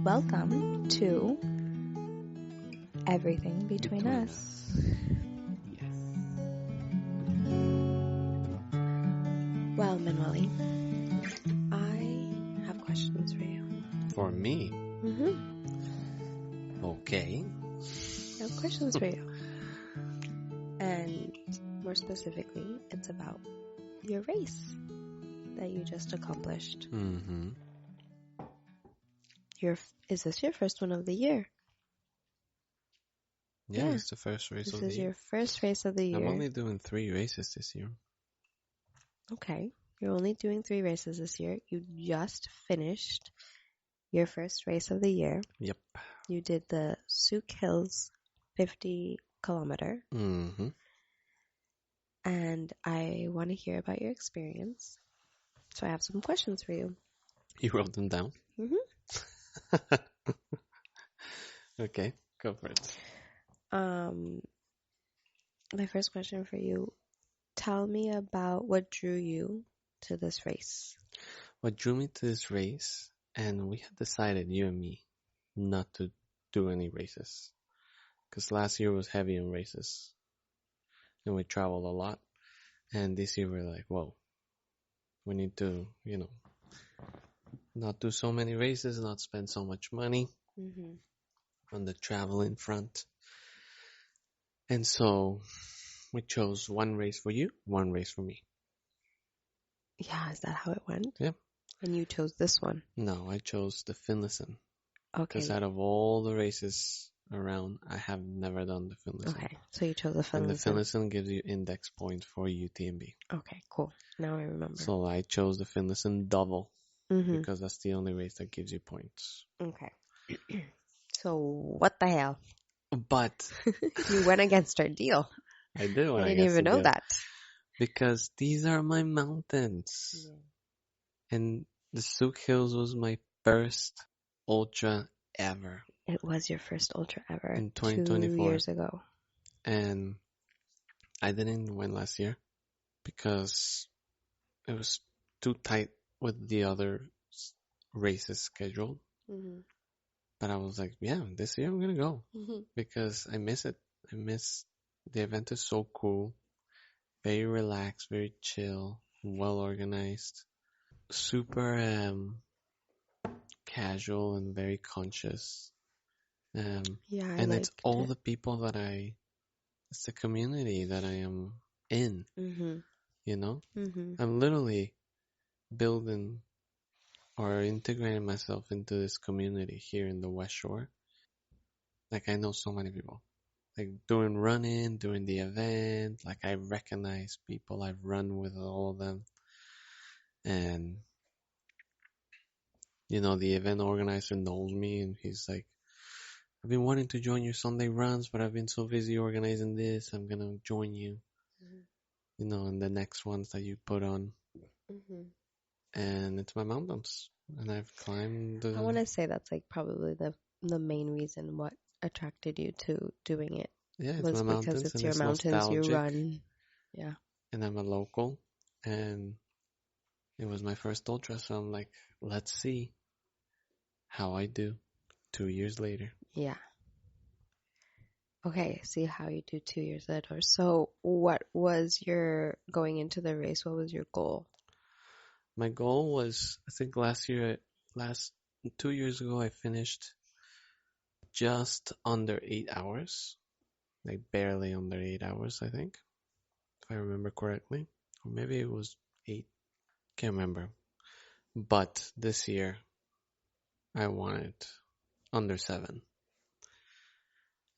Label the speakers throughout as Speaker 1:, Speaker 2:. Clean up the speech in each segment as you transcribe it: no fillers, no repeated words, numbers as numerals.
Speaker 1: Welcome to Everything Between Us.
Speaker 2: Yes.
Speaker 1: Well, Manuel, I have questions for you.
Speaker 2: For me?
Speaker 1: Mm-hmm.
Speaker 2: Okay.
Speaker 1: I have questions for you. And more specifically, it's about your race that you just accomplished.
Speaker 2: Mm-hmm.
Speaker 1: Is this your first one of the year?
Speaker 2: Yeah,
Speaker 1: Yeah.
Speaker 2: it's the first race of the
Speaker 1: This is
Speaker 2: year.
Speaker 1: your first race of the year.
Speaker 2: I'm only doing 3 races this year.
Speaker 1: Okay. You're only doing 3 races this year. You just finished your first race of the year.
Speaker 2: Yep.
Speaker 1: You did the Souk Hills 50 kilometer.
Speaker 2: Mm-hmm.
Speaker 1: And I want to hear about your experience. So I have some questions for you.
Speaker 2: You wrote them down?
Speaker 1: Mm-hmm.
Speaker 2: Okay, go for it.
Speaker 1: My first question for you, tell me about what drew you to this race.
Speaker 2: What drew me to this race, and we had decided, you and me, not to do any races. Because last year was heavy on races. And we traveled a lot. And this year we're like, whoa, we need to, not do so many races, not spend so much money on the traveling front. And so we chose 1 race for you, 1 race for me.
Speaker 1: Yeah, is that how it went?
Speaker 2: Yeah.
Speaker 1: And you chose this one?
Speaker 2: No, I chose the Finlayson.
Speaker 1: Okay.
Speaker 2: Because out of all the races around, I have never done the Finlayson.
Speaker 1: Okay, so you chose the Finlayson.
Speaker 2: And the Finlayson gives you index points for UTMB.
Speaker 1: Okay, cool. Now I remember.
Speaker 2: So I chose the Finlayson double
Speaker 1: Mm-hmm.
Speaker 2: because that's the only race that gives you points.
Speaker 1: Okay. So what the hell?
Speaker 2: But
Speaker 1: You went against our deal.
Speaker 2: I did when
Speaker 1: I didn't even know that.
Speaker 2: Because these are my mountains.
Speaker 1: Yeah.
Speaker 2: And the Souk Hills was my first ultra ever.
Speaker 1: It was your first ultra ever.
Speaker 2: In 2024.
Speaker 1: 2 years ago.
Speaker 2: And I didn't win last year because it was too tight with the other races scheduled.
Speaker 1: Mm-hmm.
Speaker 2: But I was like, yeah, this year I'm going to go
Speaker 1: Mm-hmm.
Speaker 2: because I miss it. I miss the event is so cool. Very relaxed, very chill, well organized, super casual and very conscious.
Speaker 1: Yeah,
Speaker 2: and it's all the people that it's the community that I am in, you know?
Speaker 1: Mm-hmm.
Speaker 2: I'm literally building or integrating myself into this community here in the West Shore. Like I know so many people. Like doing running, doing the event, like I recognize people. I've run with all of them. And, the event organizer knows me and he's like, I've been wanting to join your Sunday runs, but I've been so busy organizing this. I'm going to join you, in the next ones that you put on.
Speaker 1: Mm-hmm.
Speaker 2: And it's my mountains. And I've climbed.
Speaker 1: I want to say that's like probably the main reason what attracted you to doing it.
Speaker 2: Yeah, it's
Speaker 1: was
Speaker 2: my mountains.
Speaker 1: Because it's
Speaker 2: and
Speaker 1: your
Speaker 2: it's
Speaker 1: mountains,
Speaker 2: nostalgic,
Speaker 1: you run. Yeah.
Speaker 2: And I'm a local. And it was my first ultra. So I'm like, let's see how I do 2 years later.
Speaker 1: Yeah. Okay, see how you do 2 years later. So what was your, going into the race, what was your goal?
Speaker 2: My goal was, I think 2 years ago, I finished just under 8 hours. Like barely under 8 hours, I think. If I remember correctly. Or maybe it was 8. Can't remember. But this year, I wanted under 7.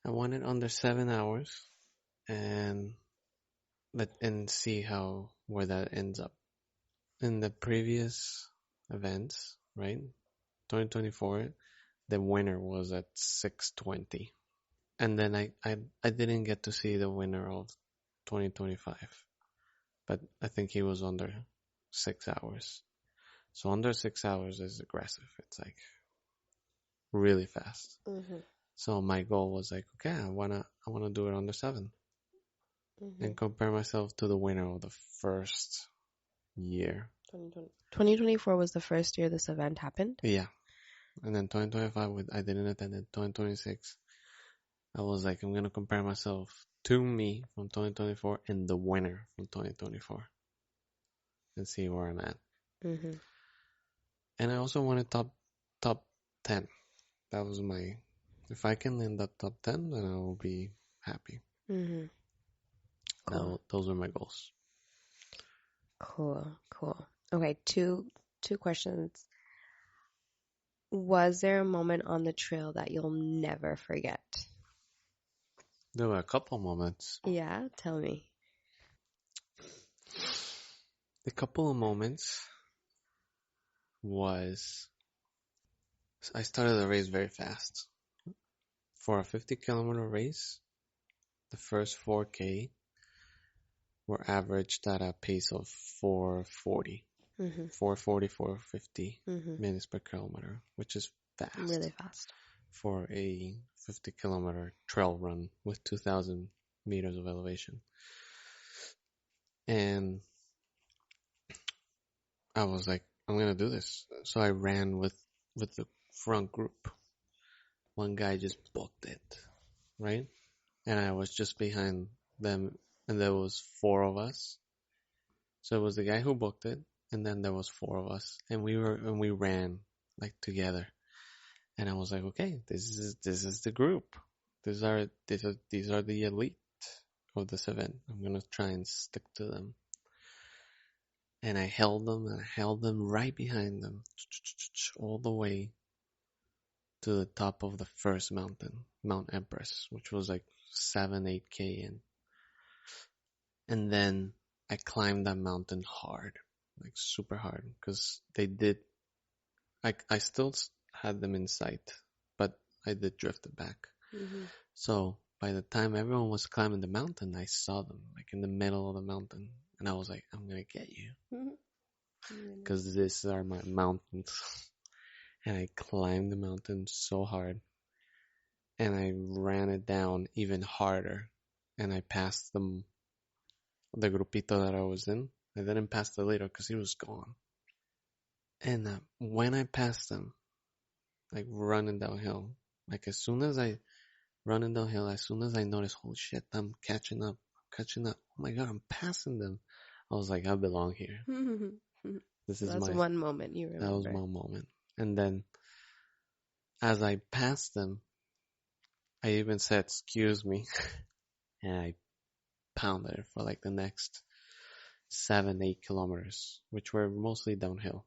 Speaker 2: I wanted under 7 hours and see where that ends up. In the previous events, right? 2024, the winner was at 6:20. And then I didn't get to see the winner of 2025. But I think he was under 6 hours. So under 6 hours is aggressive. It's like really fast.
Speaker 1: Mm-hmm.
Speaker 2: So my goal was like, okay, I wanna do it under 7 and compare myself to the winner of the first year.
Speaker 1: 2024 was the first year this event happened?
Speaker 2: Yeah. And then 2025, I didn't attend it. 2026, I was like, I'm going to compare myself to me from 2024 and the winner from 2024 and see where I'm at.
Speaker 1: Mhm.
Speaker 2: And I also wanted top 10. That was my, if I can land that top 10, then I will be happy.
Speaker 1: Mhm. Cool.
Speaker 2: Those are my goals.
Speaker 1: Cool. Cool. Okay, two questions. Was there a moment on the trail that you'll never forget?
Speaker 2: There were a couple moments.
Speaker 1: Yeah, tell me.
Speaker 2: The couple of moments was I started the race very fast. For a 50-kilometer race, the first 4K were averaged at a pace of 440,
Speaker 1: Mhm.
Speaker 2: 440, 450
Speaker 1: Mhm.
Speaker 2: minutes per kilometer, which is
Speaker 1: Really
Speaker 2: fast
Speaker 1: fast.
Speaker 2: for a 50-kilometer trail run with 2,000 meters of elevation. And I was like, I'm gonna do this. So I ran with the front group. One guy just booked it, right? And I was just behind them, and there was four of us. So it was the guy who booked it, and then there was four of us, and we ran like together. And I was like, okay, this is the group. These are the elite of this event. I'm gonna try and stick to them. And I held them, and I held them right behind them, all the way to the top of the first mountain, Mount Empress, which was like 7, 8K in. And then I climbed that mountain hard, like super hard, because they did. I still had them in sight, but I did drift it back.
Speaker 1: Mhm.
Speaker 2: So by the time everyone was climbing the mountain, I saw them like in the middle of the mountain, and I was like, I'm gonna get you,
Speaker 1: Mhm.
Speaker 2: because these are my mountains. And I climbed the mountain so hard, and I ran it down even harder, and I passed them, the grupito that I was in. I didn't pass the leader because he was gone. And when I passed them, like running downhill, like as soon as I running downhill, as soon as I noticed, holy shit, I'm catching up, catching up. Oh my god, I'm passing them. I was like, I belong here.
Speaker 1: Mhm.
Speaker 2: This is
Speaker 1: That's
Speaker 2: my,
Speaker 1: one moment you
Speaker 2: that was
Speaker 1: remember.
Speaker 2: my moment. And then as I passed them, I even said, excuse me, and I pounded it for like the next 7, 8 kilometers, which were mostly downhill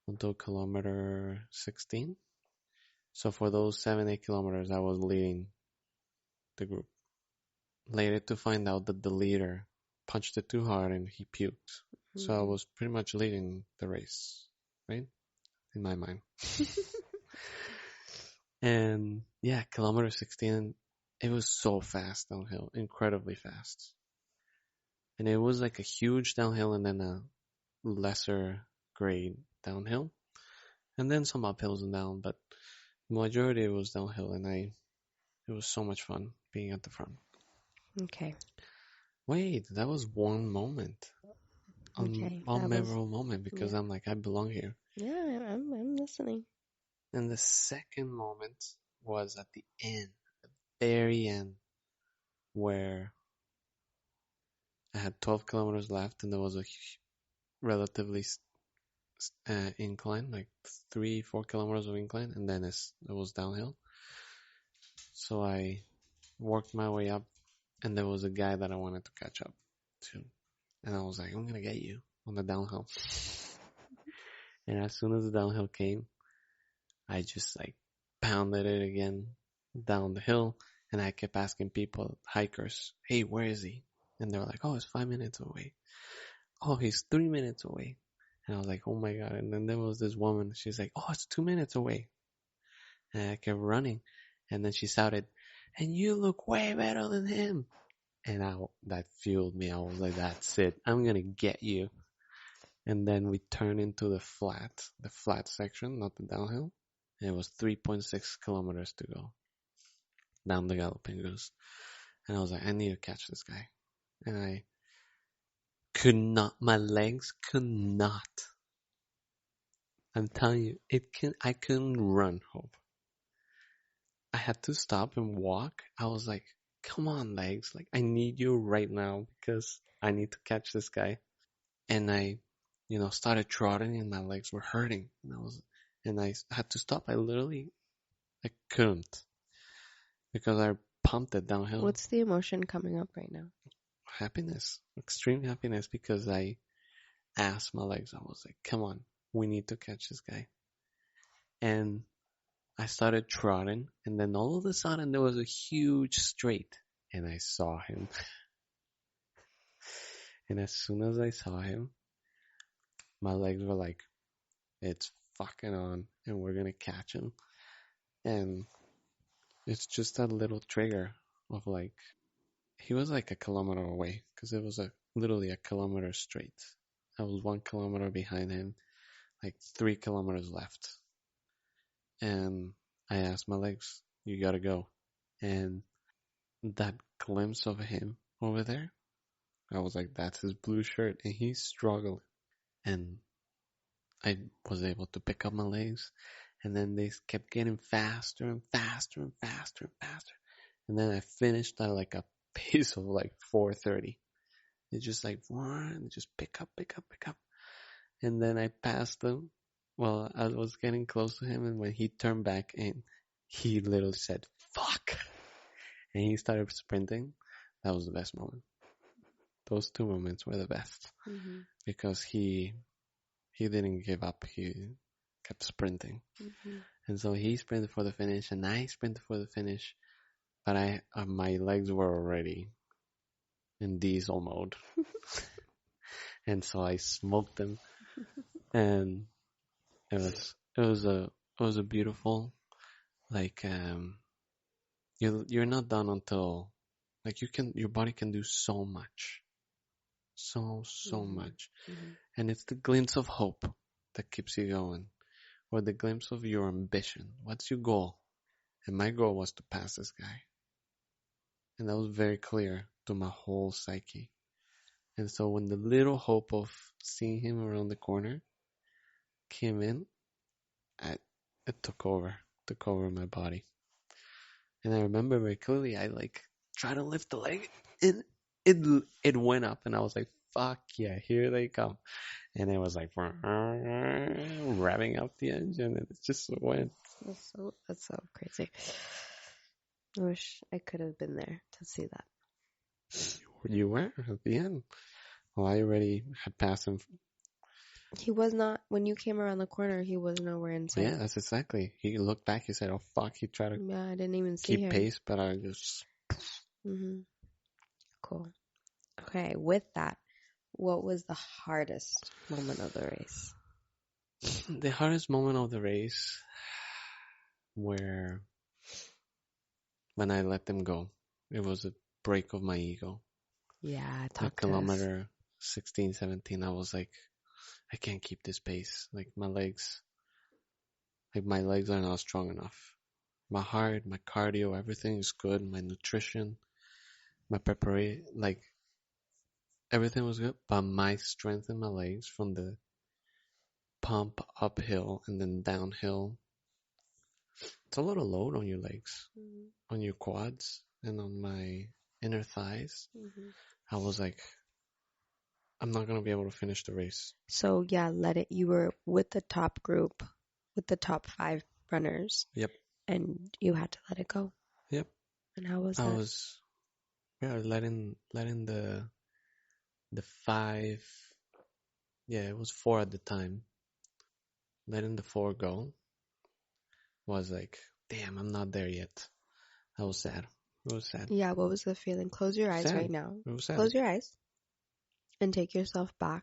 Speaker 2: until kilometer 16. So for those 7, 8 kilometers, I was leading the group. Later to find out that the leader punched it too hard and he puked. So I
Speaker 1: Mhm.
Speaker 2: was pretty much leading the race, right? In my mind. And yeah, kilometer 16, it was so fast downhill, incredibly fast. And it was like a huge downhill and then a lesser grade downhill. And then some uphills and down, but majority it was downhill, and it was so much fun being at the front.
Speaker 1: Okay.
Speaker 2: Wait, that was one moment.
Speaker 1: Okay. That was
Speaker 2: Unmemorable moment because
Speaker 1: yeah.
Speaker 2: I'm like, I belong here.
Speaker 1: Yeah, I'm listening.
Speaker 2: And the second moment was at the end, very end, where I had 12 kilometers left and there was a relatively incline, like 3, 4 kilometers of incline, and then it was downhill. So I worked my way up, and there was a guy that I wanted to catch up to. And I was like, I'm gonna get you on the downhill. And as soon as the downhill came, I just like pounded it again down the hill. And I kept asking people, hikers, hey, where is he? And they were like, oh, it's 5 minutes away. Oh, he's 3 minutes away. And I was like, oh my God. And then there was this woman, she's like, oh, it's 2 minutes away. And I kept running. And then she shouted, and you look way better than him. And that fueled me. I was like, that's it. I'm gonna get you. And then we turned into the flat section, not the downhill. And it was 3.6 kilometers to go down the Galloping Goose. And I was like, I need to catch this guy. And I could not, my legs could not. I'm telling you, I couldn't run, Hope. I had to stop and walk. I was like, come on, legs. Like, I need you right now because I need to catch this guy. And I, started trotting and my legs were hurting. And I had to stop. I couldn't because I pumped it downhill.
Speaker 1: What's the emotion coming up right now?
Speaker 2: Happiness, extreme happiness because I asked my legs. I was like, come on, we need to catch this guy. And I started trotting, and then all of a sudden there was a huge straight, and I saw him. And as soon as I saw him, my legs were like, it's fucking on, and we're gonna catch him. And it's just that little trigger of like, he was like a kilometer away, because it was literally a kilometer straight. I was 1 kilometer behind him, like 3 kilometers left. And I asked my legs, you gotta go. And that glimpse of him over there, I was like, that's his blue shirt. And he struggled. And I was able to pick up my legs. And then they kept getting faster and faster and faster and faster. And then I finished at like a pace of like 4:30. It's just like, run, just pick up, pick up, pick up. And then I passed them. Well, I was getting close to him. And when he turned back in, he literally said, fuck. And he started sprinting. That was the best moment. Those 2 moments were the best.
Speaker 1: Mm-hmm.
Speaker 2: Because he didn't give up. He kept sprinting.
Speaker 1: Mm-hmm.
Speaker 2: And so he sprinted for the finish and I sprinted for the finish. But my legs were already in diesel mode. And so I smoked them. And it was a beautiful, like, you're not done until, like, your body can do so much. So
Speaker 1: Mm-hmm.
Speaker 2: much.
Speaker 1: Mm-hmm.
Speaker 2: And it's the glimpse of hope that keeps you going. Or the glimpse of your ambition. What's your goal? And my goal was to pass this guy. And that was very clear to my whole psyche. And so when the little hope of seeing him around the corner came in, it took over my body. And I remember very clearly, I like tried to lift the leg and it went up and I was like, fuck yeah, here they come. And it was like revving up the engine and it just went.
Speaker 1: That's so crazy. I wish I could have been there to see that.
Speaker 2: You were at the end. Well, I already had passed him.
Speaker 1: He was not, when you came around the corner, he was nowhere in sight.
Speaker 2: Yeah, that's exactly. He looked back, he said, oh fuck, he tried to
Speaker 1: Yeah, I didn't even see
Speaker 2: keep
Speaker 1: him.
Speaker 2: pace, but I just...
Speaker 1: Mm-hmm. Cool. Okay, with that, what was the hardest moment of the race?
Speaker 2: The hardest moment of the race where when I let them go, it was a break of my ego.
Speaker 1: Yeah,
Speaker 2: At
Speaker 1: talk to us.
Speaker 2: kilometer 16, 17, I was like, I can't keep this pace. Like my legs are not strong enough. My heart, my cardio, everything is good. My nutrition, my preparation, like everything was good. But my strength in my legs from the pump uphill and then downhill, it's a lot of load on your legs, on your quads, and on my inner thighs.
Speaker 1: Mm-hmm.
Speaker 2: I was like, I'm not going to be able to finish the race.
Speaker 1: So yeah, you were with the top group, with the top 5 runners.
Speaker 2: Yep.
Speaker 1: And you had to let it go.
Speaker 2: Yep.
Speaker 1: And how was
Speaker 2: I
Speaker 1: that?
Speaker 2: was letting the 5, it was 4 at the time. Letting the 4 go was like, damn, I'm not there yet. I was sad. It was sad.
Speaker 1: Yeah, what was the feeling? Close your eyes right now.
Speaker 2: It was sad.
Speaker 1: Close your eyes and take yourself back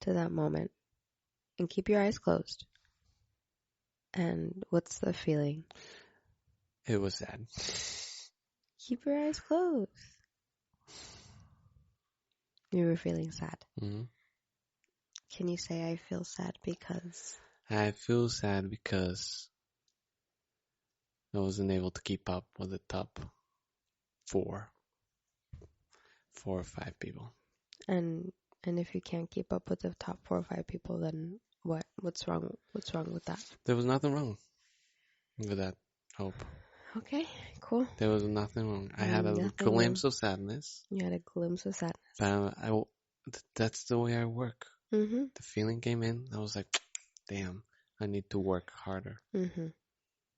Speaker 1: to that moment. And keep your eyes closed. And what's the feeling?
Speaker 2: It was sad.
Speaker 1: Keep your eyes closed. You were feeling sad.
Speaker 2: Mm-hmm.
Speaker 1: Can you say I feel sad because?
Speaker 2: I feel sad because I wasn't able to keep up with the top 4 or 5 people.
Speaker 1: And if you can't keep up with the top 4 or 5 people, then What? What's wrong? What's wrong with that?
Speaker 2: There was nothing wrong with that hope.
Speaker 1: Okay, cool.
Speaker 2: There was nothing wrong. I had a
Speaker 1: Nothing wrong.
Speaker 2: glimpse of sadness,
Speaker 1: You had a glimpse of sadness.
Speaker 2: but that's the way I work.
Speaker 1: Mm-hmm.
Speaker 2: The feeling came in. I was like, damn, I need to work harder.
Speaker 1: Mm-hmm.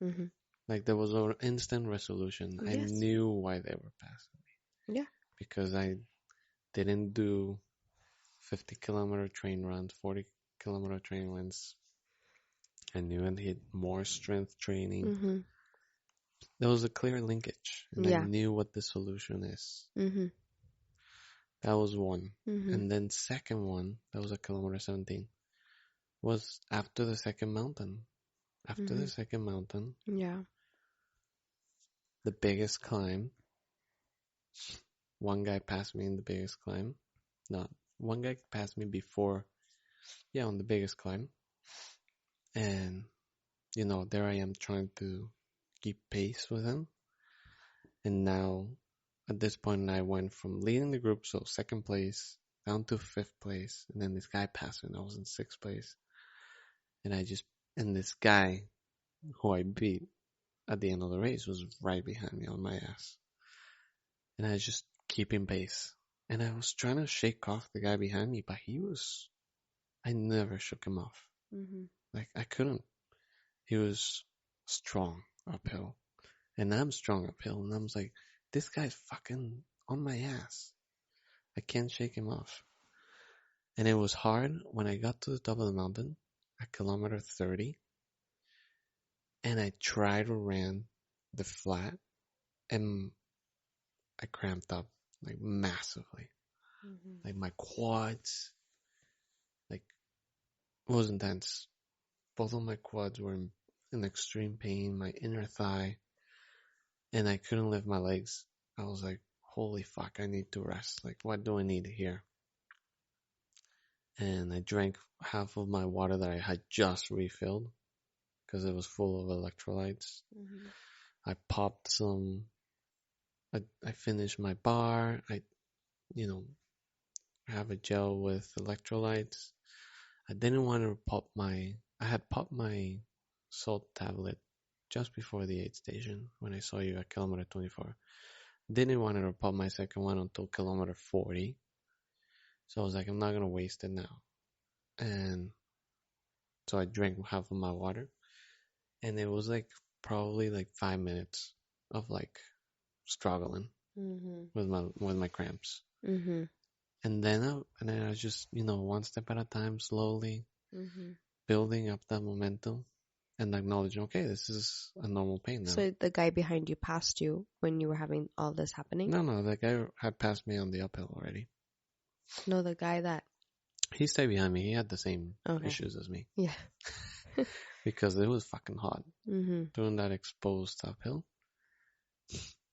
Speaker 1: Mm-hmm.
Speaker 2: Like there was an instant resolution. I
Speaker 1: Yes.
Speaker 2: knew why they were passing me.
Speaker 1: Yeah.
Speaker 2: Because I didn't do 50-kilometer train runs, 40-kilometer train runs. I knew I needed more strength training.
Speaker 1: Mm-hmm.
Speaker 2: There was a clear linkage, and I
Speaker 1: Yeah.
Speaker 2: knew what the solution is.
Speaker 1: Mm-hmm.
Speaker 2: That was one.
Speaker 1: Mm-hmm.
Speaker 2: And then second one, that was a kilometer 17, was after the second mountain. After
Speaker 1: Mm-hmm.
Speaker 2: the second mountain,
Speaker 1: Yeah.
Speaker 2: the biggest climb, one guy passed me in the biggest climb. Not one guy passed me before, on the biggest climb. And, there I am trying to keep pace with him. And now, at this point, I went from leading the group, so second place, down to fifth place. And then this guy passed me, and I was in sixth place. And this guy who I beat at the end of the race was right behind me on my ass. And I was just keeping pace. And I was trying to shake off the guy behind me, but I never shook him off.
Speaker 1: Mm-hmm.
Speaker 2: Like, I couldn't. He was strong uphill. And I'm strong uphill. And I was like, this guy's fucking on my ass. I can't shake him off. And it was hard when I got to the top of the mountain at kilometer 30. And I tried to run the flat. And I cramped up like massively.
Speaker 1: Mm-hmm.
Speaker 2: Like my quads, like it was intense. Both of my quads were in extreme pain, my inner thigh, and I couldn't lift my legs. I was like, holy fuck, I need to rest. Like, what do I need here? And I drank half of my water that I had just refilled because it was full of electrolytes.
Speaker 1: Mm-hmm.
Speaker 2: I popped some, I finished my bar. You know, have a gel with electrolytes. I didn't want to I had popped my salt tablet just before the aid station when I saw you at kilometer 24. Didn't want to pop my second one until kilometer 40. So I was like, I'm not going to waste it now. And so I drank half of my water. And it was like probably like 5 minutes of like struggling
Speaker 1: Mm-hmm.
Speaker 2: with my cramps.
Speaker 1: Mm-hmm.
Speaker 2: And then I was just, one step at a time, slowly
Speaker 1: Mm-hmm.
Speaker 2: building up that momentum and acknowledging, okay, this is a normal pain now.
Speaker 1: So the guy behind you passed you when you were having all this happening?
Speaker 2: No, that guy had passed me on the uphill already.
Speaker 1: No, the guy that...
Speaker 2: He stayed behind me. He had the same
Speaker 1: Okay.
Speaker 2: issues as me.
Speaker 1: Yeah.
Speaker 2: Because it was fucking hot
Speaker 1: Mm-hmm.
Speaker 2: doing that exposed uphill.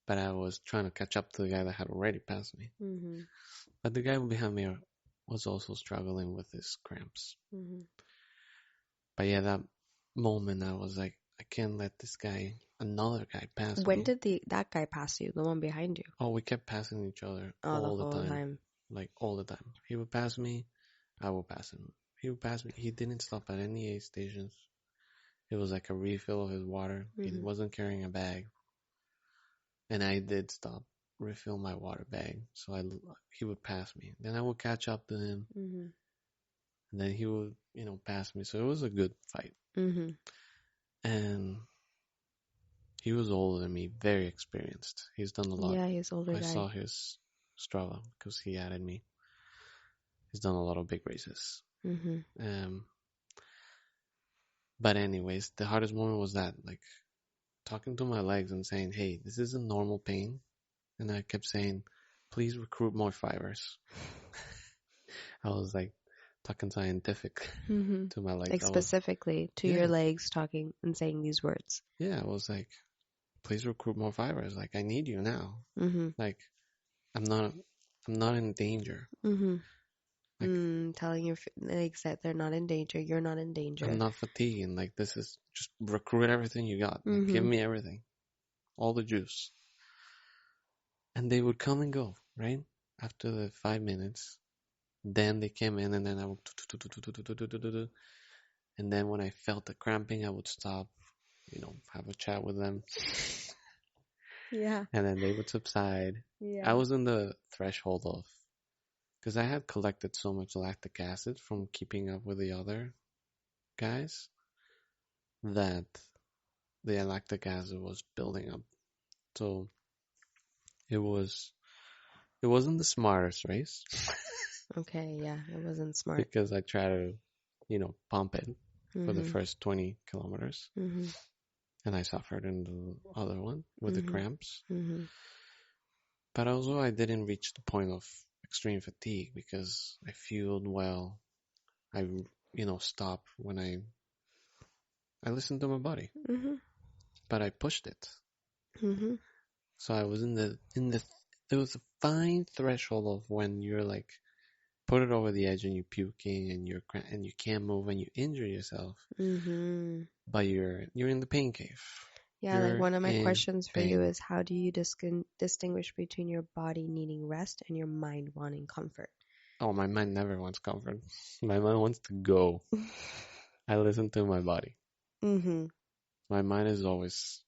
Speaker 2: But I was trying to catch up to the guy that had already passed me.
Speaker 1: Mm-hmm.
Speaker 2: But the guy behind me was also struggling with his cramps.
Speaker 1: Mm-hmm.
Speaker 2: But yeah, that moment I was like, I can't let another guy pass me.
Speaker 1: When did that guy pass you? The one behind you?
Speaker 2: Oh, we kept passing each other
Speaker 1: all
Speaker 2: all the
Speaker 1: time.
Speaker 2: Like all the time. He would pass me, I would pass him. He would pass me. He didn't stop at any aid stations. It was like a refill of his water.
Speaker 1: Mm-hmm.
Speaker 2: He wasn't carrying a bag. And I did stop, refill my water bag. So he would pass me. Then I would catch up to him.
Speaker 1: Mm-hmm.
Speaker 2: And then he would, pass me. So it was a good fight.
Speaker 1: Mm-hmm.
Speaker 2: And he was older than me, very experienced. He's done a lot.
Speaker 1: Yeah, he's older
Speaker 2: I
Speaker 1: guy.
Speaker 2: saw his Strava because he added me. He's done a lot of big races.
Speaker 1: Mm-hmm.
Speaker 2: But anyways, the hardest moment was that, like, talking to my legs and saying, hey, this is a normal pain. And I kept saying, please recruit more fibers. I was like talking scientific
Speaker 1: Mm-hmm.
Speaker 2: to my legs.
Speaker 1: Like specifically to your legs talking and saying these words.
Speaker 2: Yeah, I was like, please recruit more fibers. Like, I need you now.
Speaker 1: Mm-hmm.
Speaker 2: Like, I'm not in danger.
Speaker 1: Mm-hmm. Like, telling your legs that they're not in danger. You're not in danger.
Speaker 2: I'm not fatiguing. Like, this is just recruit everything you got. Like, give me everything. All the juice. And they would come and go, right? After the 5 minutes. Then they came in and then I would... And then when I felt the cramping, I would stop, have a chat with them,
Speaker 1: Yeah.
Speaker 2: and then they would subside.
Speaker 1: Yeah.
Speaker 2: I was in the threshold of, because I had collected so much lactic acid from keeping up with the other guys that the lactic acid was building up. So it was, it wasn't the smartest race
Speaker 1: Okay, yeah, it wasn't smart.
Speaker 2: because I tried to, pump it for the
Speaker 1: Mhm.
Speaker 2: first 20 kilometers.
Speaker 1: Mhm.
Speaker 2: And I suffered in the other one with the
Speaker 1: Mhm.
Speaker 2: cramps.
Speaker 1: Mhm.
Speaker 2: But also I didn't reach the point of extreme fatigue because I fueled well. I, stopped when I listened to my body,
Speaker 1: Mhm.
Speaker 2: but I pushed it.
Speaker 1: Mhm.
Speaker 2: So I was there was a fine threshold of when you're like, put it over the edge and you're puking and and you can't move and you injure yourself,
Speaker 1: Mhm.
Speaker 2: but you're in the pain cave.
Speaker 1: Yeah, like
Speaker 2: You're
Speaker 1: one of my
Speaker 2: in
Speaker 1: questions for you
Speaker 2: pain.
Speaker 1: is how do you distinguish between your body needing rest and your mind wanting comfort?
Speaker 2: Oh, my mind never wants comfort. My mind wants to go. I listen to my body.
Speaker 1: Mhm.
Speaker 2: My mind is always,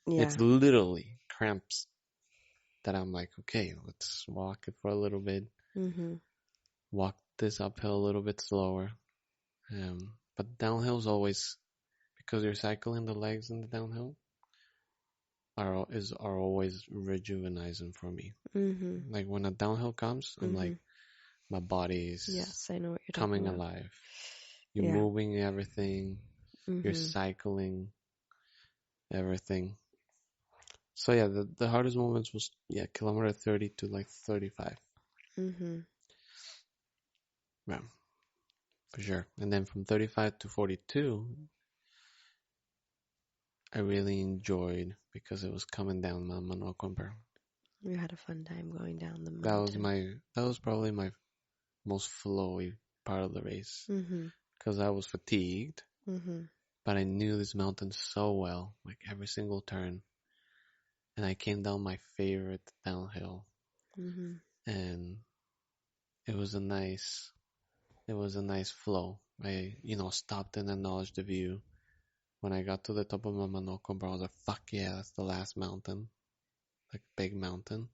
Speaker 1: Yeah.
Speaker 2: it's literally cramps that I'm like, okay, let's walk it for a little bit,
Speaker 1: Mhm.
Speaker 2: walk this uphill a little bit slower. But downhill's always, because you're cycling the legs in the downhill, are always rejuvenizing for me.
Speaker 1: Mhm.
Speaker 2: Like when a downhill comes, I'm like,
Speaker 1: Mhm.
Speaker 2: my body's
Speaker 1: Yes, I know what you're talking
Speaker 2: coming
Speaker 1: about.
Speaker 2: alive. You're
Speaker 1: Yeah.
Speaker 2: moving everything, you're
Speaker 1: Mhm.
Speaker 2: cycling everything. So yeah, the hardest moments was kilometer 30 to like 35.
Speaker 1: Mhm.
Speaker 2: Yeah, for sure. And then from 35 to 42, I really enjoyed because it was coming down Mount Manuel.
Speaker 1: You had a fun time going down the
Speaker 2: That was
Speaker 1: mountain.
Speaker 2: that was probably my most flowy part of the race
Speaker 1: Mhm.
Speaker 2: because I was fatigued,
Speaker 1: Mhm.
Speaker 2: but I knew this mountain so well, like every single turn. And I came down my favorite downhill,
Speaker 1: Mhm.
Speaker 2: and it was a nice, it was a nice flow. I, stopped and acknowledged the view. When I got to the top of Mamanoko, I was like, fuck yeah, that's the last mountain, like big mountain.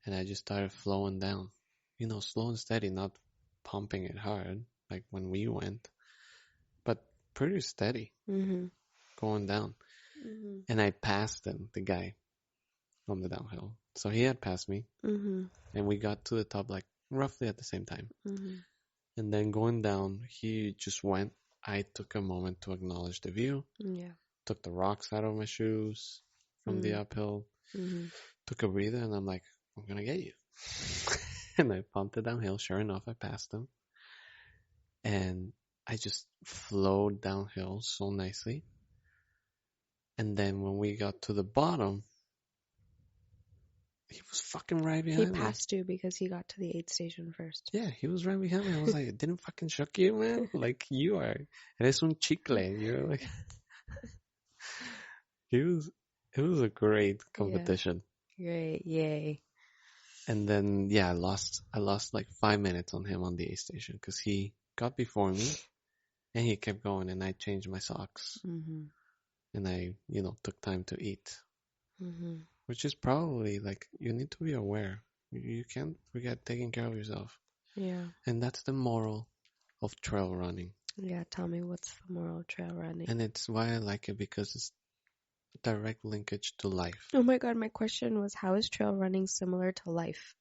Speaker 2: And I just started flowing down, slow and steady, not pumping it hard like when we went, but pretty steady
Speaker 1: Mhm.
Speaker 2: going down.
Speaker 1: Mhm.
Speaker 2: And I passed him, the guy on the downhill. So he had passed me,
Speaker 1: Mhm.
Speaker 2: and we got to the top like roughly at the same time.
Speaker 1: Mhm.
Speaker 2: And then going down, he just went. I took a moment to acknowledge the view,
Speaker 1: Yeah.
Speaker 2: took the rocks out of my shoes from the
Speaker 1: Mhm.
Speaker 2: uphill,
Speaker 1: Mhm.
Speaker 2: took a breather, and I'm like, I'm gonna get you. And I pumped it downhill. Sure enough, I passed him. And I just flowed downhill so nicely. And then when we got to the bottom, he was fucking right
Speaker 1: He
Speaker 2: behind me.
Speaker 1: passed you because he got to the aid station first.
Speaker 2: Yeah, he was right behind me. I was like, it didn't fucking shock you, man? Like, you are. Eres un chicle. You're like, he was, it was a great
Speaker 1: Yeah.
Speaker 2: competition.
Speaker 1: Great. Yay.
Speaker 2: And then, yeah, I lost like 5 minutes on him on the aid station because he got before me and he kept going and I changed my socks
Speaker 1: Mhm.
Speaker 2: and I, took time to eat.
Speaker 1: Mhm.
Speaker 2: Which is probably like you need to be aware. You can't forget taking care of yourself.
Speaker 1: Yeah.
Speaker 2: And that's the moral of trail running.
Speaker 1: Yeah. Tell me what's the moral of trail running?
Speaker 2: And it's why I like it because it's direct linkage to life.
Speaker 1: Oh my God, my question was how is trail running similar to life?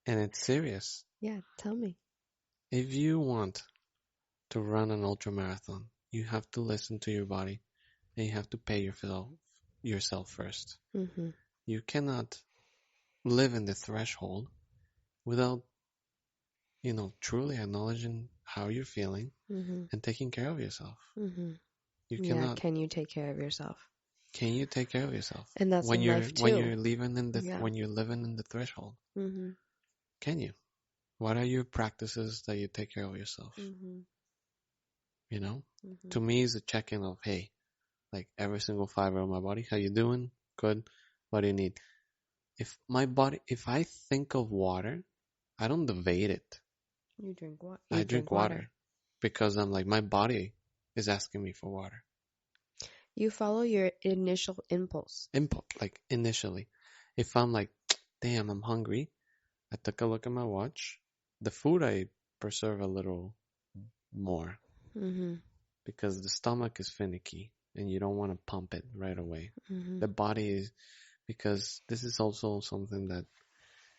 Speaker 2: And it's serious.
Speaker 1: Yeah, tell me.
Speaker 2: If you want to run an ultra marathon, you have to listen to your body and you have to pay yourself first.
Speaker 1: Mhm.
Speaker 2: You cannot live in the threshold without, truly acknowledging how you're feeling
Speaker 1: Mhm.
Speaker 2: and taking care of yourself.
Speaker 1: Mhm.
Speaker 2: You
Speaker 1: Yeah,
Speaker 2: cannot.
Speaker 1: can you take care of yourself?
Speaker 2: Can you take care of yourself
Speaker 1: And that's
Speaker 2: when
Speaker 1: in
Speaker 2: you're
Speaker 1: life
Speaker 2: when
Speaker 1: too.
Speaker 2: you're living in the
Speaker 1: Yeah.
Speaker 2: when you're living in the threshold?
Speaker 1: Mhm.
Speaker 2: Can you? What are your practices that you take care of yourself?
Speaker 1: Mhm.
Speaker 2: You know,
Speaker 1: Mhm.
Speaker 2: to me, is a check-in of hey, like every single fiber of my body, how you doing? Good. What do you need? If I think of water, I don't debate it.
Speaker 1: You drink what?
Speaker 2: I
Speaker 1: You
Speaker 2: drink
Speaker 1: drink
Speaker 2: water because I'm like, my body is asking me for water.
Speaker 1: You follow your initial impulse.
Speaker 2: Like initially, if I'm like, damn, I'm hungry, I took a look at my watch. The food I preserve a little more
Speaker 1: Mm-hmm.
Speaker 2: because the stomach is finicky and you don't want to pump it right away.
Speaker 1: Mm-hmm.
Speaker 2: The body is, because this is also something that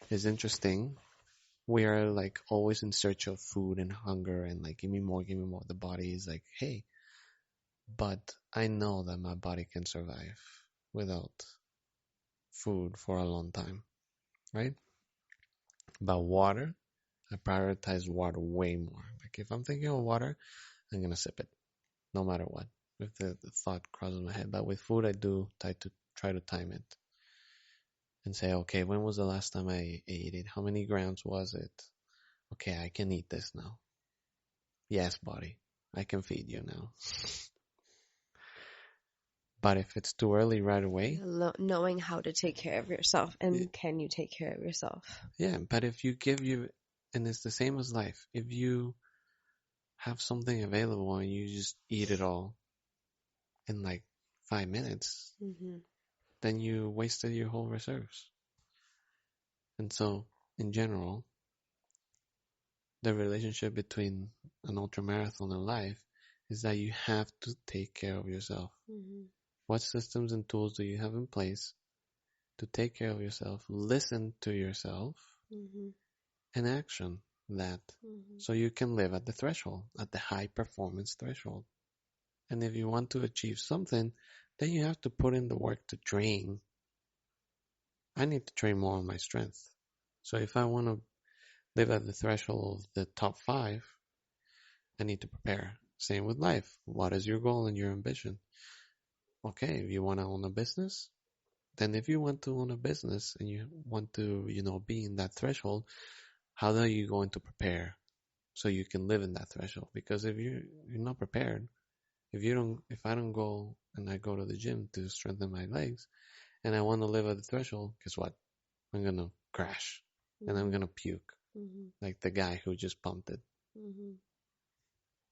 Speaker 2: is interesting. We are like always in search of food and hunger and like, give me more, give me more. The body is like, hey, but I know that my body can survive without food for a long time, right? But water, I prioritize water way more. Like if I'm thinking of water, I'm gonna sip it, no matter what. If the thought crosses my head. But with food, I do try to time it and say, okay, when was the last time I ate it? How many grams was it? Okay, I can eat this now. Yes, body, I can feed you now. But if it's too early right away,
Speaker 1: Knowing how to take care of yourself, and can you take care of yourself?
Speaker 2: yeah. But if you give you, and it's the same as life. If you have something available and you just eat it all in like 5 minutes,
Speaker 1: Mm-hmm.
Speaker 2: then you wasted your whole reserves. And so, in general, the relationship between an ultramarathon and life is that you have to take care of yourself.
Speaker 1: Mm-hmm.
Speaker 2: What systems and tools do you have in place to take care of yourself, listen to yourself,
Speaker 1: Mm-hmm.
Speaker 2: and action that
Speaker 1: Mm-hmm.
Speaker 2: so you can live at the threshold, at the high performance threshold? And if you want to achieve something, then you have to put in the work to train. I need to train more on my strength. So if I want to live at the threshold of the top 5, I need to prepare. Same with life. What is your goal and your ambition? Okay, if you want to own a business, then if you want to own a business and you want to, be in that threshold, how are you going to prepare so you can live in that threshold? Because if you're not prepared, if I don't go and I go to the gym to strengthen my legs and I want to live at the threshold, guess what? I'm going to crash and I'm going to puke
Speaker 1: Mm-hmm.
Speaker 2: like the guy who just pumped it,
Speaker 1: Mm-hmm.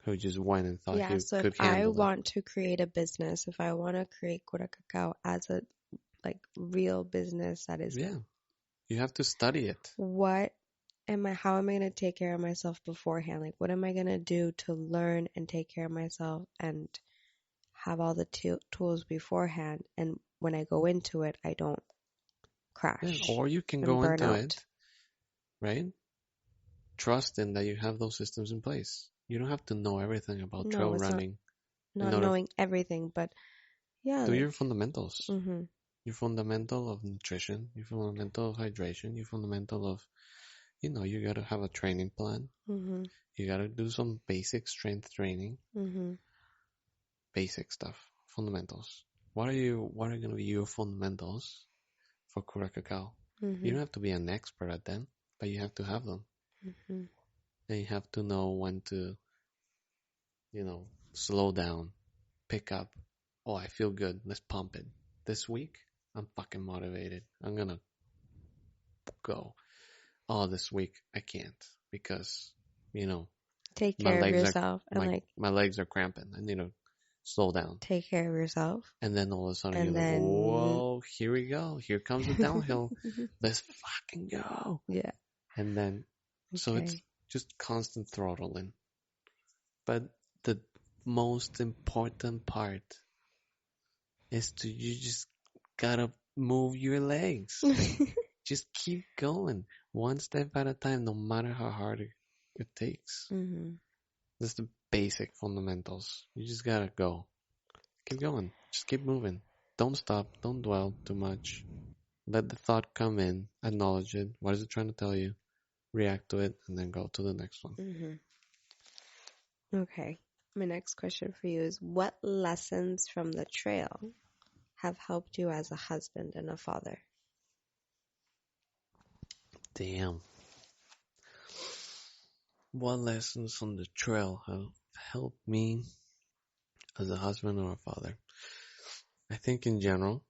Speaker 2: who just went and thought
Speaker 1: Yeah,
Speaker 2: he
Speaker 1: so if
Speaker 2: could
Speaker 1: I
Speaker 2: handle it.
Speaker 1: want to create a business, if I want to create Cura Cacao as a like real business that is,
Speaker 2: Yeah, you have to study it.
Speaker 1: how am I going to take care of myself beforehand? Like, what am I going to do to learn and take care of myself and have all the tools beforehand? And when I go into it, I don't
Speaker 2: Yeah,
Speaker 1: crash
Speaker 2: or you can
Speaker 1: and
Speaker 2: go
Speaker 1: burn
Speaker 2: into
Speaker 1: out.
Speaker 2: it, right? Trusting that you have those systems in place. You don't have to know everything about
Speaker 1: No,
Speaker 2: trail
Speaker 1: it's
Speaker 2: running in
Speaker 1: not
Speaker 2: order
Speaker 1: knowing everything, but yeah,
Speaker 2: do
Speaker 1: like,
Speaker 2: your fundamentals.
Speaker 1: mm-hmm,
Speaker 2: Your fundamental of nutrition, your fundamental of hydration, your fundamental of, you got to have a training plan.
Speaker 1: mm-hmm,
Speaker 2: You got to do some basic strength training,
Speaker 1: mm-hmm,
Speaker 2: basic stuff, fundamentals. What are going to be your fundamentals for Kura Cacao? You
Speaker 1: mm-hmm,
Speaker 2: don't have to be an expert at them, but you have to have them.
Speaker 1: mm-hmm,
Speaker 2: And you have to know when to, slow down, pick up. Oh, I feel good. Let's pump it. This week, I'm fucking motivated. I'm going to go. Oh, this week I can't because, you know,
Speaker 1: take
Speaker 2: my
Speaker 1: care of
Speaker 2: legs are
Speaker 1: yourself and
Speaker 2: my
Speaker 1: like
Speaker 2: my legs are cramping. I need to slow down.
Speaker 1: take care of yourself.
Speaker 2: And then all of a sudden you're
Speaker 1: And
Speaker 2: like,
Speaker 1: then,
Speaker 2: whoa, here we go. Here comes the downhill. Let's fucking go.
Speaker 1: yeah,
Speaker 2: And then, so it's
Speaker 1: okay.
Speaker 2: just constant throttling. But the most important part is you just gotta move your legs. Just keep going. One step at a time, no matter how hard it takes.
Speaker 1: Mm-hmm.
Speaker 2: That's the basic fundamentals. You just gotta go. Keep going. Just keep moving. Don't stop. Don't dwell too much. Let the thought come in. Acknowledge it. What is it trying to tell you? React to it and then go to the next one.
Speaker 1: Mm-hmm. Okay. My next question for you is, what lessons from the trail have helped you as a husband and a father?
Speaker 2: Damn. What lessons on the trail have helped me as a husband or a father? I think in general,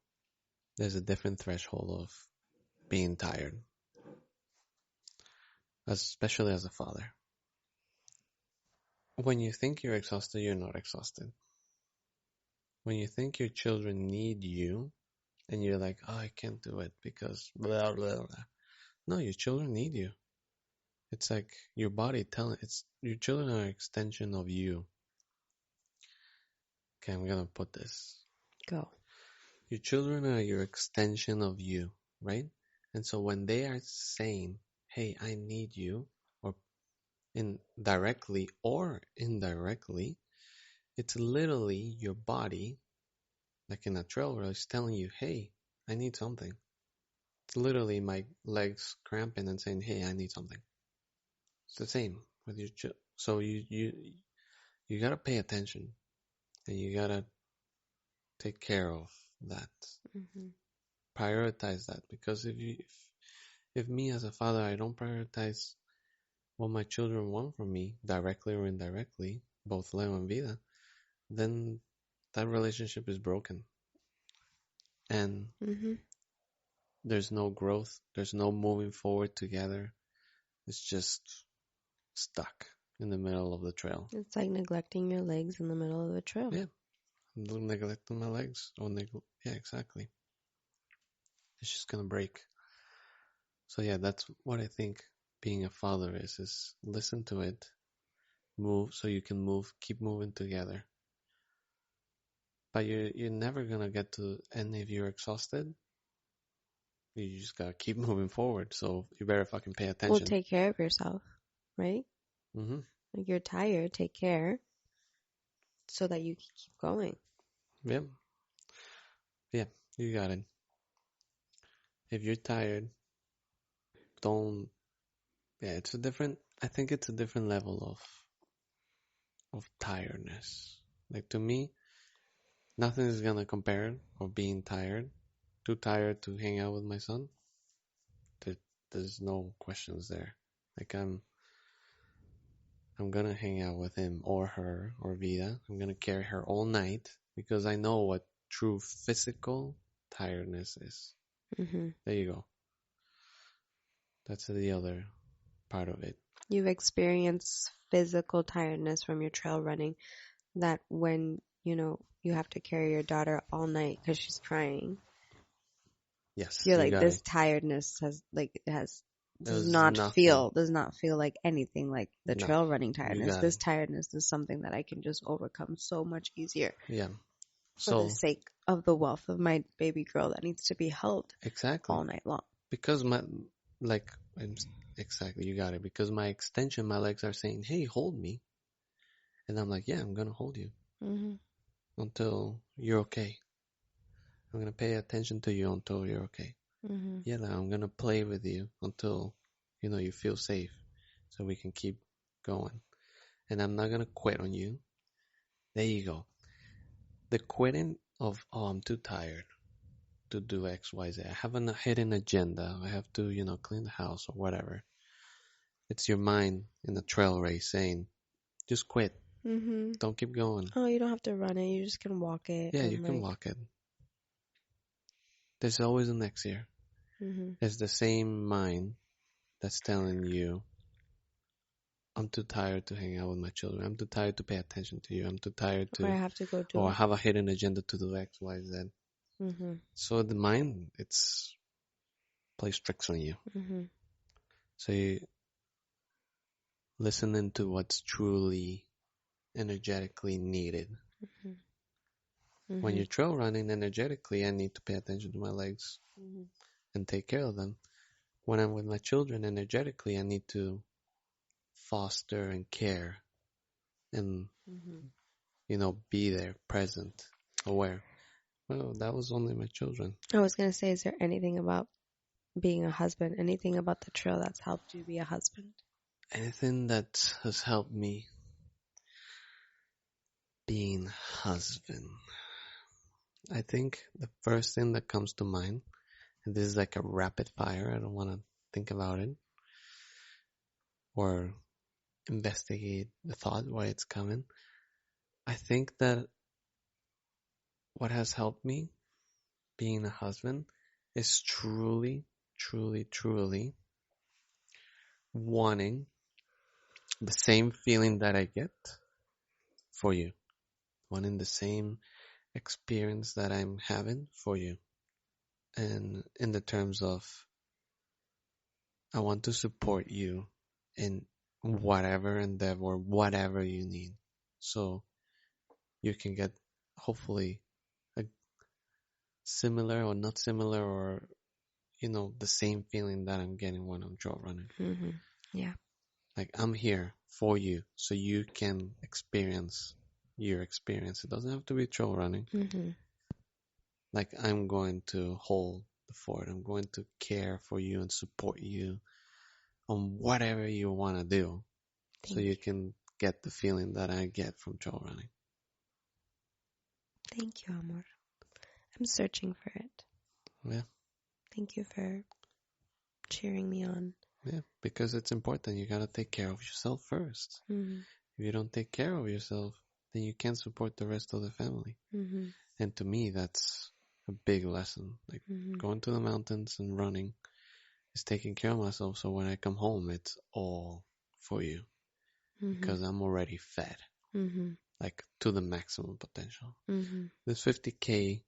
Speaker 2: there's a different threshold of being tired, especially as a father. when you think you're exhausted, you're not exhausted. When you think your children need you and you're like, oh, I can't do it because blah, blah, blah. No, your children need you. It's like your body telling, it's your children are an extension of you. Okay, I'm gonna put this.
Speaker 1: Go.
Speaker 2: Your children are your extension of you, right? And so when they are saying, hey, I need you, or directly or indirectly, it's literally your body, like in a trail race, telling you, hey, I need something. It's literally my legs cramping and saying, hey, I need something. It's the same with your children. So you gotta pay attention and you gotta take care of that.
Speaker 1: Hmm.
Speaker 2: Prioritize that because if me as a father I don't prioritize what my children want from me directly or indirectly, both Leo and Vida, then that relationship is broken and
Speaker 1: Hmm.
Speaker 2: there's no growth, there's no moving forward together. It's just stuck in the middle of the trail.
Speaker 1: It's like neglecting your legs in the middle of the trail.
Speaker 2: Yeah, neglecting my legs or yeah, exactly. It's just gonna break. So yeah, that's what I think being a father is listen to it, move so you can move, keep moving together. But you're never gonna get to end if you're exhausted. You just gotta keep moving forward. So you better fucking pay
Speaker 1: Well,
Speaker 2: attention.
Speaker 1: take care of yourself, right?
Speaker 2: Mm-hmm.
Speaker 1: Like you're tired, take care so that you can keep going.
Speaker 2: Yeah, yeah, you got it. If you're tired, don't. Yeah, it's a different. I think it's a different level of tiredness. Like to me, nothing is gonna compare of being tired. Too tired to hang out with my son. There, there's no questions there. Like I'm gonna hang out with him or her or Vida. I'm gonna carry her all night because I know what true physical tiredness is.
Speaker 1: Hmm.
Speaker 2: There you go. That's the other part of it.
Speaker 1: You've experienced physical tiredness from your trail running that when, you have to carry your daughter all night because she's crying.
Speaker 2: Yes,
Speaker 1: You're
Speaker 2: you
Speaker 1: like,
Speaker 2: got
Speaker 1: this
Speaker 2: it.
Speaker 1: tiredness
Speaker 2: It was nothing.
Speaker 1: does not feel like anything like the
Speaker 2: No,
Speaker 1: trail running
Speaker 2: you
Speaker 1: tiredness.
Speaker 2: got it.
Speaker 1: This tiredness is something that I can just overcome so much easier
Speaker 2: Yeah.
Speaker 1: for the
Speaker 2: So
Speaker 1: sake of the wealth of my baby girl that needs to be held
Speaker 2: exactly
Speaker 1: all night long.
Speaker 2: because my like exactly you got it because my extension, my legs are saying, "Hey, hold me," and I'm like, "Yeah, I'm gonna hold you
Speaker 1: Hmm.
Speaker 2: until you're okay. I'm gonna pay attention to you until you're okay.
Speaker 1: Hmm.
Speaker 2: Yeah, like, I'm gonna play with you until you feel safe, so we can keep going. And I'm not gonna quit on you. There you go. The quitting of I'm too tired to do X, Y, Z. I have a hidden agenda. I have to clean the house or whatever. It's your mind in the trail race saying, just quit.
Speaker 1: Hmm.
Speaker 2: Don't keep going.
Speaker 1: Oh, you don't have to run it. You just can walk it
Speaker 2: Yeah, you
Speaker 1: and
Speaker 2: can walk it. There's always a next year.
Speaker 1: hmm
Speaker 2: It's the same mind that's telling you, I'm too tired to hang out with my children. I'm too tired to pay attention to you. I'm too tired
Speaker 1: or I
Speaker 2: to,
Speaker 1: have to go
Speaker 2: or I
Speaker 1: do.
Speaker 2: have a hidden agenda to do X, Y, Z.
Speaker 1: Hmm.
Speaker 2: So the mind, it's plays tricks on you.
Speaker 1: Hmm.
Speaker 2: So you listening to what's truly energetically needed. When
Speaker 1: Hmm.
Speaker 2: you're trail running energetically, I need to pay attention to my legs
Speaker 1: Hmm.
Speaker 2: and take care of them. When I'm with my children energetically, I need to foster and care and,
Speaker 1: Hmm.
Speaker 2: be there, present, aware. Well, that was only my children.
Speaker 1: I was gonna say, is there anything about being a husband, anything about the trail that's helped you be a husband?
Speaker 2: Anything that has helped me being husband. I think the first thing that comes to mind, and this is like a rapid fire, I don't want to think about it or investigate the thought why it's coming. I think that what has helped me being a husband is truly, truly, truly wanting the same feeling that I get, for you, wanting the same experience that I'm having for you. And in the terms of, I want to support you in whatever endeavor, whatever you need. So you can get hopefully a similar or not similar or, the same feeling that I'm getting when I'm trail running.
Speaker 1: Mm-hmm. Yeah.
Speaker 2: Like I'm here for you so you can experience your experience. It doesn't have to be trail running.
Speaker 1: Mm-hmm.
Speaker 2: Like I'm going to hold the fort. I'm going to care for you and support you on whatever you want to do so
Speaker 1: Thank
Speaker 2: you
Speaker 1: you.
Speaker 2: can get the feeling that I get from trail running.
Speaker 1: Thank you, amor. I'm searching for it.
Speaker 2: Yeah,
Speaker 1: Thank you for cheering me on.
Speaker 2: yeah, because it's important. You gotta take care of yourself first.
Speaker 1: Mm-hmm.
Speaker 2: If you don't take care of yourself, then you can't support the rest of the family.
Speaker 1: Mm-hmm.
Speaker 2: And to me, that's a big lesson. Like
Speaker 1: Mm-hmm.
Speaker 2: going to the mountains and running is taking care of myself. So when I come home, it's all for you
Speaker 1: Mm-hmm.
Speaker 2: because I'm already fed,
Speaker 1: Mm-hmm.
Speaker 2: like to the maximum potential.
Speaker 1: Mm-hmm.
Speaker 2: This 50K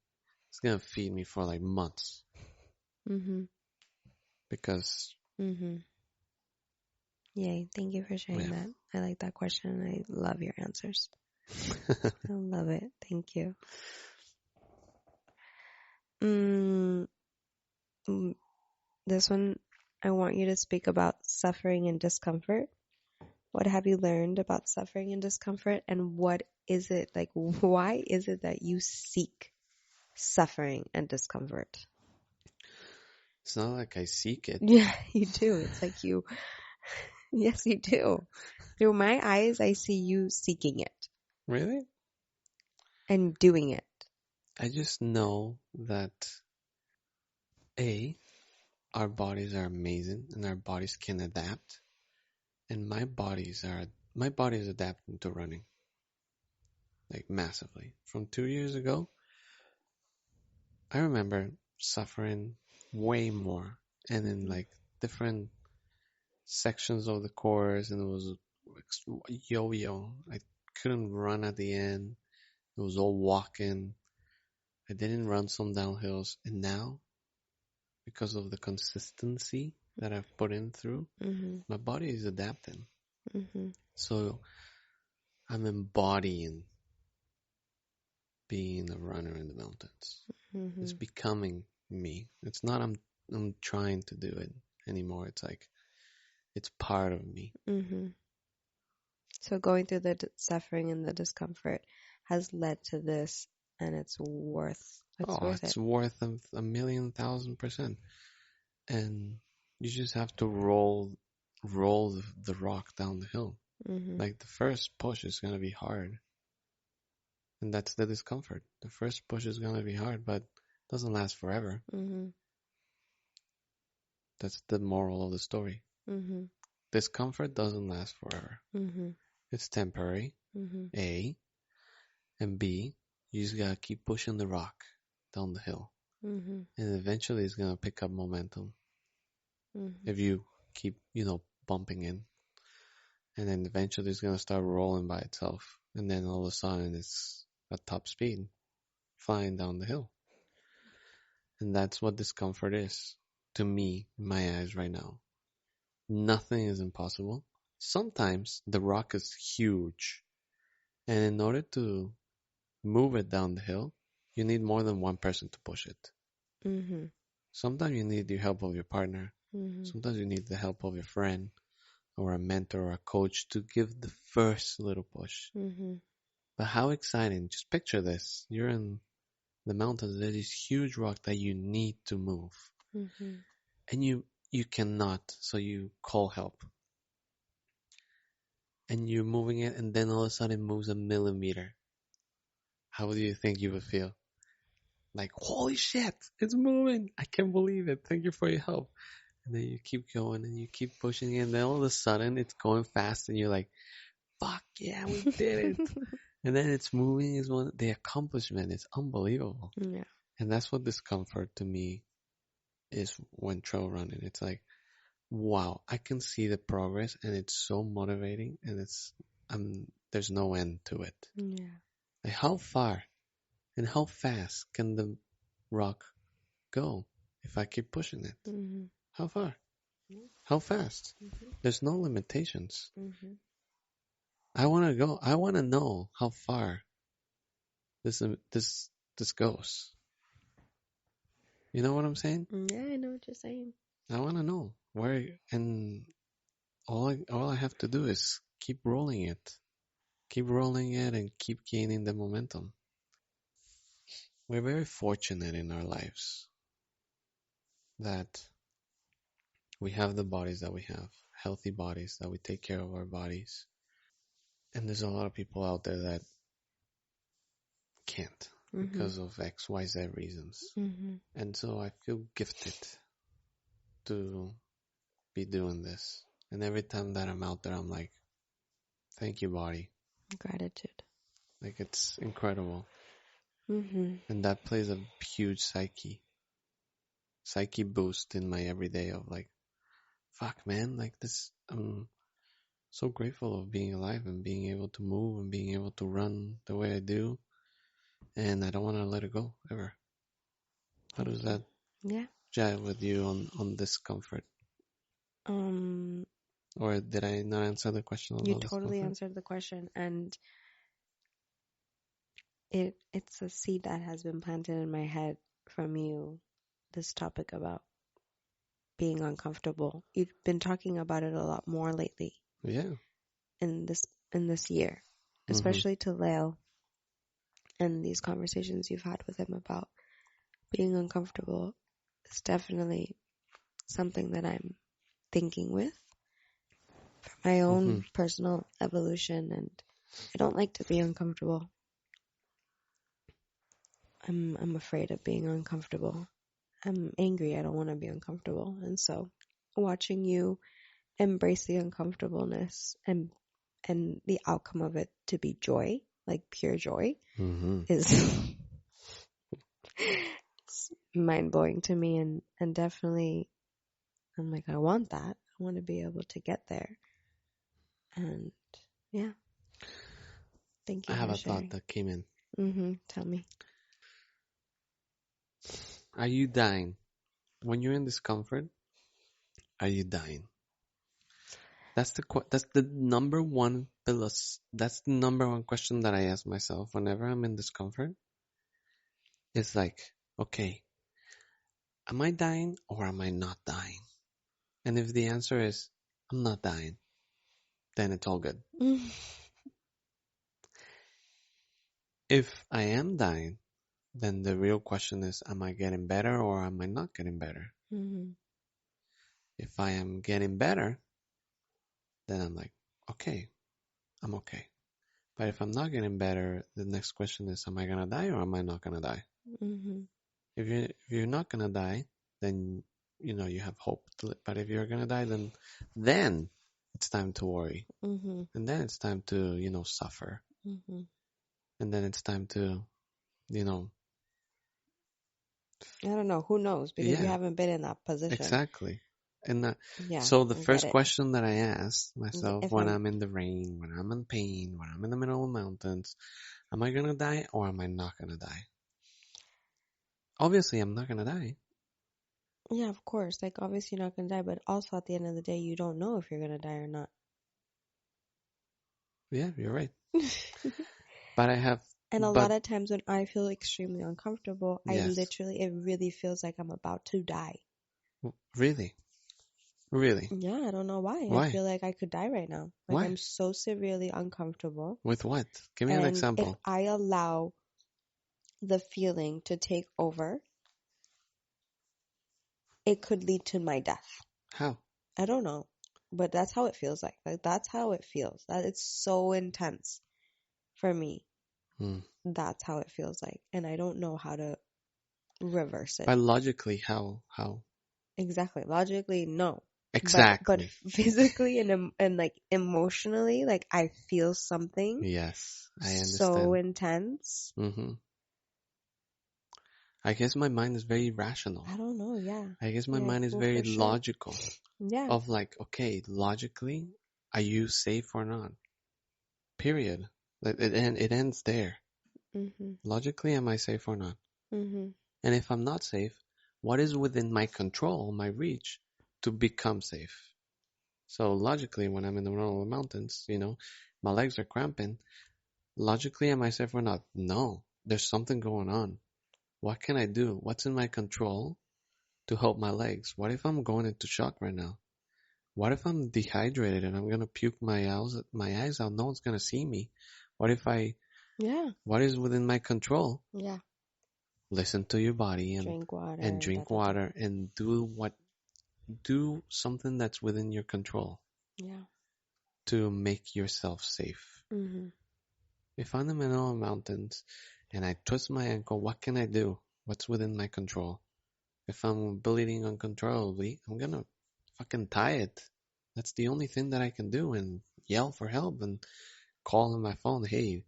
Speaker 2: is gonna feed me for like months
Speaker 1: Mm-hmm.
Speaker 2: because,
Speaker 1: Mm-hmm. Yay. Thank you for sharing
Speaker 2: yeah.
Speaker 1: that. I like that question and I love your answers. I love it. Thank you. Mm, mm, this one, I want you to speak about suffering and discomfort. What have you learned about suffering and discomfort? And what is it like? Why is it that you seek suffering and discomfort?
Speaker 2: It's not like I seek it.
Speaker 1: Yeah, you do. It's like you, yes, you do. Through my eyes, I see you seeking it
Speaker 2: Really?
Speaker 1: and doing it.
Speaker 2: I just know that A, our bodies are amazing and our bodies can adapt. And my body is adapting to running like massively. From 2 years ago, I remember suffering way more and in
Speaker 1: Mm-hmm.
Speaker 2: like different sections of the course, and it was yo-yo. I couldn't run at the end. It was all walking. I didn't run some downhills, and now because of the consistency that I've put in through,
Speaker 1: Mm-hmm.
Speaker 2: my body is adapting.
Speaker 1: Mm-hmm.
Speaker 2: So I'm embodying being a runner in the mountains. It's
Speaker 1: Mm-hmm.
Speaker 2: becoming me. It's not I'm trying to do it anymore. It's like it's part of me.
Speaker 1: Mm-hmm. So going through the suffering and the discomfort has led to this, and it's
Speaker 2: Oh,
Speaker 1: worth
Speaker 2: it's
Speaker 1: it.
Speaker 2: worth a million thousand percent. And you just have to roll the rock down the hill.
Speaker 1: Mm-hmm.
Speaker 2: Like the first push is gonna be hard, and that's the discomfort. The first push is gonna be hard, but it doesn't last forever.
Speaker 1: Mm-hmm.
Speaker 2: That's the moral of the story.
Speaker 1: Mm-hmm.
Speaker 2: Discomfort doesn't last forever.
Speaker 1: Mm-hmm.
Speaker 2: It's temporary,
Speaker 1: Mm-hmm.
Speaker 2: A, and B, you just gotta keep pushing the rock down the hill.
Speaker 1: Mm-hmm.
Speaker 2: And eventually it's gonna pick up momentum
Speaker 1: Mm-hmm.
Speaker 2: if you keep, bumping in. And then eventually it's gonna start rolling by itself. And then all of a sudden it's at top speed, flying down the hill. And that's what discomfort is to me, in my eyes right now. Nothing is impossible. Sometimes the rock is huge, and in order to move it down the hill, you need more than one person to push it.
Speaker 1: Mm-hmm.
Speaker 2: Sometimes you need the help of your partner.
Speaker 1: Mm-hmm.
Speaker 2: Sometimes you need the help of your friend or a mentor or a coach to give the first little push.
Speaker 1: Mm-hmm.
Speaker 2: But how exciting. Just picture this. You're in the mountains. There's this huge rock that you need to move.
Speaker 1: Mm-hmm.
Speaker 2: And you cannot. So you call help. And you're moving it and then all of a sudden it moves a millimeter. How do you think you would feel? Like, holy shit, it's moving. I can't believe it. Thank you for your help. And then you keep going and you keep pushing it, and then all of a sudden it's going fast and you're like, fuck yeah, we did it. And then it's moving is the accomplishment is unbelievable.
Speaker 1: Yeah.
Speaker 2: And that's what discomfort to me is when trail running. It's like, wow, I can see the progress and it's so motivating and I'm there's no end to it.
Speaker 1: Yeah.
Speaker 2: Like how far and how fast can the rock go if I keep pushing it?
Speaker 1: Mhm.
Speaker 2: How far?
Speaker 1: Yeah.
Speaker 2: How fast?
Speaker 1: Mhm.
Speaker 2: There's no limitations.
Speaker 1: Mhm.
Speaker 2: I want to go. I want to know how far this goes. You know what I'm saying?
Speaker 1: Yeah, I know what you're saying.
Speaker 2: I want to know where, and all I have to do is keep rolling it, and keep gaining the momentum. We're very fortunate in our lives that we have the bodies that we have, healthy bodies, that we take care of our bodies. And there's a lot of people out there that can't
Speaker 1: Mhm.
Speaker 2: because of X, Y, Z reasons.
Speaker 1: Mhm.
Speaker 2: And so I feel gifted to be doing this. And every time that I'm out there, I'm like, thank you, body.
Speaker 1: Gratitude.
Speaker 2: Like it's incredible.
Speaker 1: Mhm.
Speaker 2: And that plays a huge psyche boost in my everyday of like, fuck man, like this, I'm so grateful of being alive and being able to move and being able to run the way I do. And I don't want to let it go ever. How does
Speaker 1: Thank you.
Speaker 2: that
Speaker 1: Yeah.
Speaker 2: jive with you on discomfort?
Speaker 1: Um,
Speaker 2: Or did I not answer the question
Speaker 1: you
Speaker 2: about
Speaker 1: totally
Speaker 2: discomfort?
Speaker 1: answered the question, and it's a seed that has been planted in my head from you. This topic about being uncomfortable. You've been talking about it a lot more lately
Speaker 2: Yeah.
Speaker 1: in this year,
Speaker 2: Mhm.
Speaker 1: especially to Leo and these conversations you've had with him about being uncomfortable. Is definitely something that I'm thinking with for my
Speaker 2: Mhm.
Speaker 1: own personal evolution, and I don't like to be uncomfortable. I'm afraid of being uncomfortable. I'm angry. I don't want to be uncomfortable. And so watching you embrace the uncomfortableness and the outcome of it to be joy, like pure joy,
Speaker 2: Mhm.
Speaker 1: is it's mind blowing to me, and definitely I'm like, I want that. I want to be able to get there. And yeah, thank
Speaker 2: I
Speaker 1: you
Speaker 2: have
Speaker 1: for
Speaker 2: a thought
Speaker 1: sharing.
Speaker 2: that came in.
Speaker 1: Tell me.
Speaker 2: Are you dying? When you're in discomfort, are you dying? That's the number one that's the number one question that I ask myself whenever I'm in discomfort. It's like, okay, am I dying or am I not dying? And if the answer is I'm not dying, then it's all good. If I am dying, then the real question is, am I getting better or am I not getting better?
Speaker 1: Mm-hmm.
Speaker 2: If I am getting better, then I'm like, okay, I'm okay. But if I'm not getting better, the next question is, am I gonna die or am I not gonna die?
Speaker 1: Mm-hmm.
Speaker 2: If you're not gonna die, then you have hope. But if you're gonna die, then it's time to worry,
Speaker 1: Mm-hmm.
Speaker 2: and then it's time to suffer,
Speaker 1: Mm-hmm.
Speaker 2: and then it's time to you know
Speaker 1: I don't know. Who knows? Because you
Speaker 2: yeah,
Speaker 1: haven't been in that position.
Speaker 2: exactly. And
Speaker 1: Yeah,
Speaker 2: so the
Speaker 1: I get
Speaker 2: first
Speaker 1: it.
Speaker 2: question that I ask myself
Speaker 1: If
Speaker 2: when
Speaker 1: I'm,
Speaker 2: I'm in the rain, when I'm in pain, when I'm in the middle of the mountains, am I gonna die or am I not gonna die? Obviously, I'm not gonna die.
Speaker 1: yeah, of course. Like, obviously, you're not gonna die, but also at the end of the day, you don't know if you're gonna die or not.
Speaker 2: Yeah, you're right. But I have,
Speaker 1: And a lot
Speaker 2: but
Speaker 1: of times when I feel extremely uncomfortable,
Speaker 2: yes,
Speaker 1: it really feels like I'm about to die.
Speaker 2: really, really.
Speaker 1: Yeah, I don't know why. I
Speaker 2: Why?
Speaker 1: feel like I could die right now. Like,
Speaker 2: Why?
Speaker 1: I'm so severely uncomfortable.
Speaker 2: With what? Give me an
Speaker 1: And if
Speaker 2: example.
Speaker 1: I allow the feeling to take over, it could lead to my death.
Speaker 2: How?
Speaker 1: I don't know, but that's how it feels like. Like, that's how it feels. That it's so intense for me.
Speaker 2: Hmm.
Speaker 1: That's how it feels like. And I don't know how to reverse it.
Speaker 2: Biologically, how? How?
Speaker 1: Exactly. Logically, no. But
Speaker 2: Exactly.
Speaker 1: physically and like emotionally, like I feel something
Speaker 2: Yes, I
Speaker 1: so
Speaker 2: understand.
Speaker 1: intense.
Speaker 2: Hmm. I guess my mind is very rational.
Speaker 1: I don't know. Yeah.
Speaker 2: I guess my
Speaker 1: Yeah,
Speaker 2: mind is
Speaker 1: well,
Speaker 2: very
Speaker 1: for sure.
Speaker 2: logical.
Speaker 1: Yeah.
Speaker 2: Of like, okay, logically, are you safe or not? Period. It ends there.
Speaker 1: Mhm.
Speaker 2: Logically, am I safe or not?
Speaker 1: Mhm.
Speaker 2: And if I'm not safe, what is within my control, my reach, to become safe? So logically, when I'm in the middle of the mountains, my legs are cramping. Logically, am I safe or not? No. There's something going on. What can I do? What's in my control to help my legs? What if I'm going into shock right now? What if I'm dehydrated and I'm gonna puke my eyes out? No one's gonna see me. What if I?
Speaker 1: Yeah.
Speaker 2: What is within my control?
Speaker 1: Yeah.
Speaker 2: Listen to your body
Speaker 1: Drink
Speaker 2: and
Speaker 1: water. Da
Speaker 2: drink
Speaker 1: da da.
Speaker 2: water and do something that's within your control
Speaker 1: Yeah.
Speaker 2: to make yourself safe.
Speaker 1: Mhm.
Speaker 2: If I'm in the middle of mountains and I twist my ankle, what can I do? What's within my control? If I'm bleeding uncontrollably, I'm gonna fucking tie it. That's the only thing that I can do and yell for help and call on my phone, hey.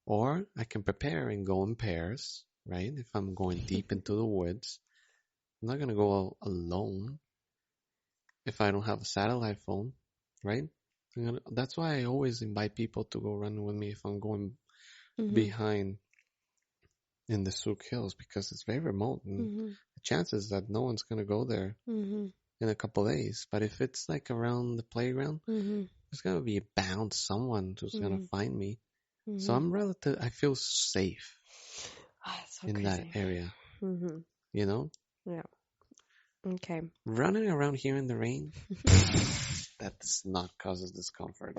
Speaker 2: Or I can prepare and go in pairs, right? If I'm going deep into the woods, I'm not gonna go alone if I don't have a satellite phone, right? That's why I always invite people to go running with me if I'm going
Speaker 1: Mhm.
Speaker 2: behind in the Souk Hills because it's very remote and
Speaker 1: Mhm.
Speaker 2: the chances that no one's gonna go there
Speaker 1: Mhm.
Speaker 2: in a couple days. But if it's like around the playground,
Speaker 1: Mhm.
Speaker 2: there's gonna be bound someone who's gonna
Speaker 1: Mhm.
Speaker 2: find me. So
Speaker 1: Mhm.
Speaker 2: I feel safe
Speaker 1: Ah, it's so
Speaker 2: in that
Speaker 1: crazy.
Speaker 2: area,
Speaker 1: Mhm.
Speaker 2: you know?
Speaker 1: Yeah. Okay.
Speaker 2: Running around here in the rain, that does not cause discomfort.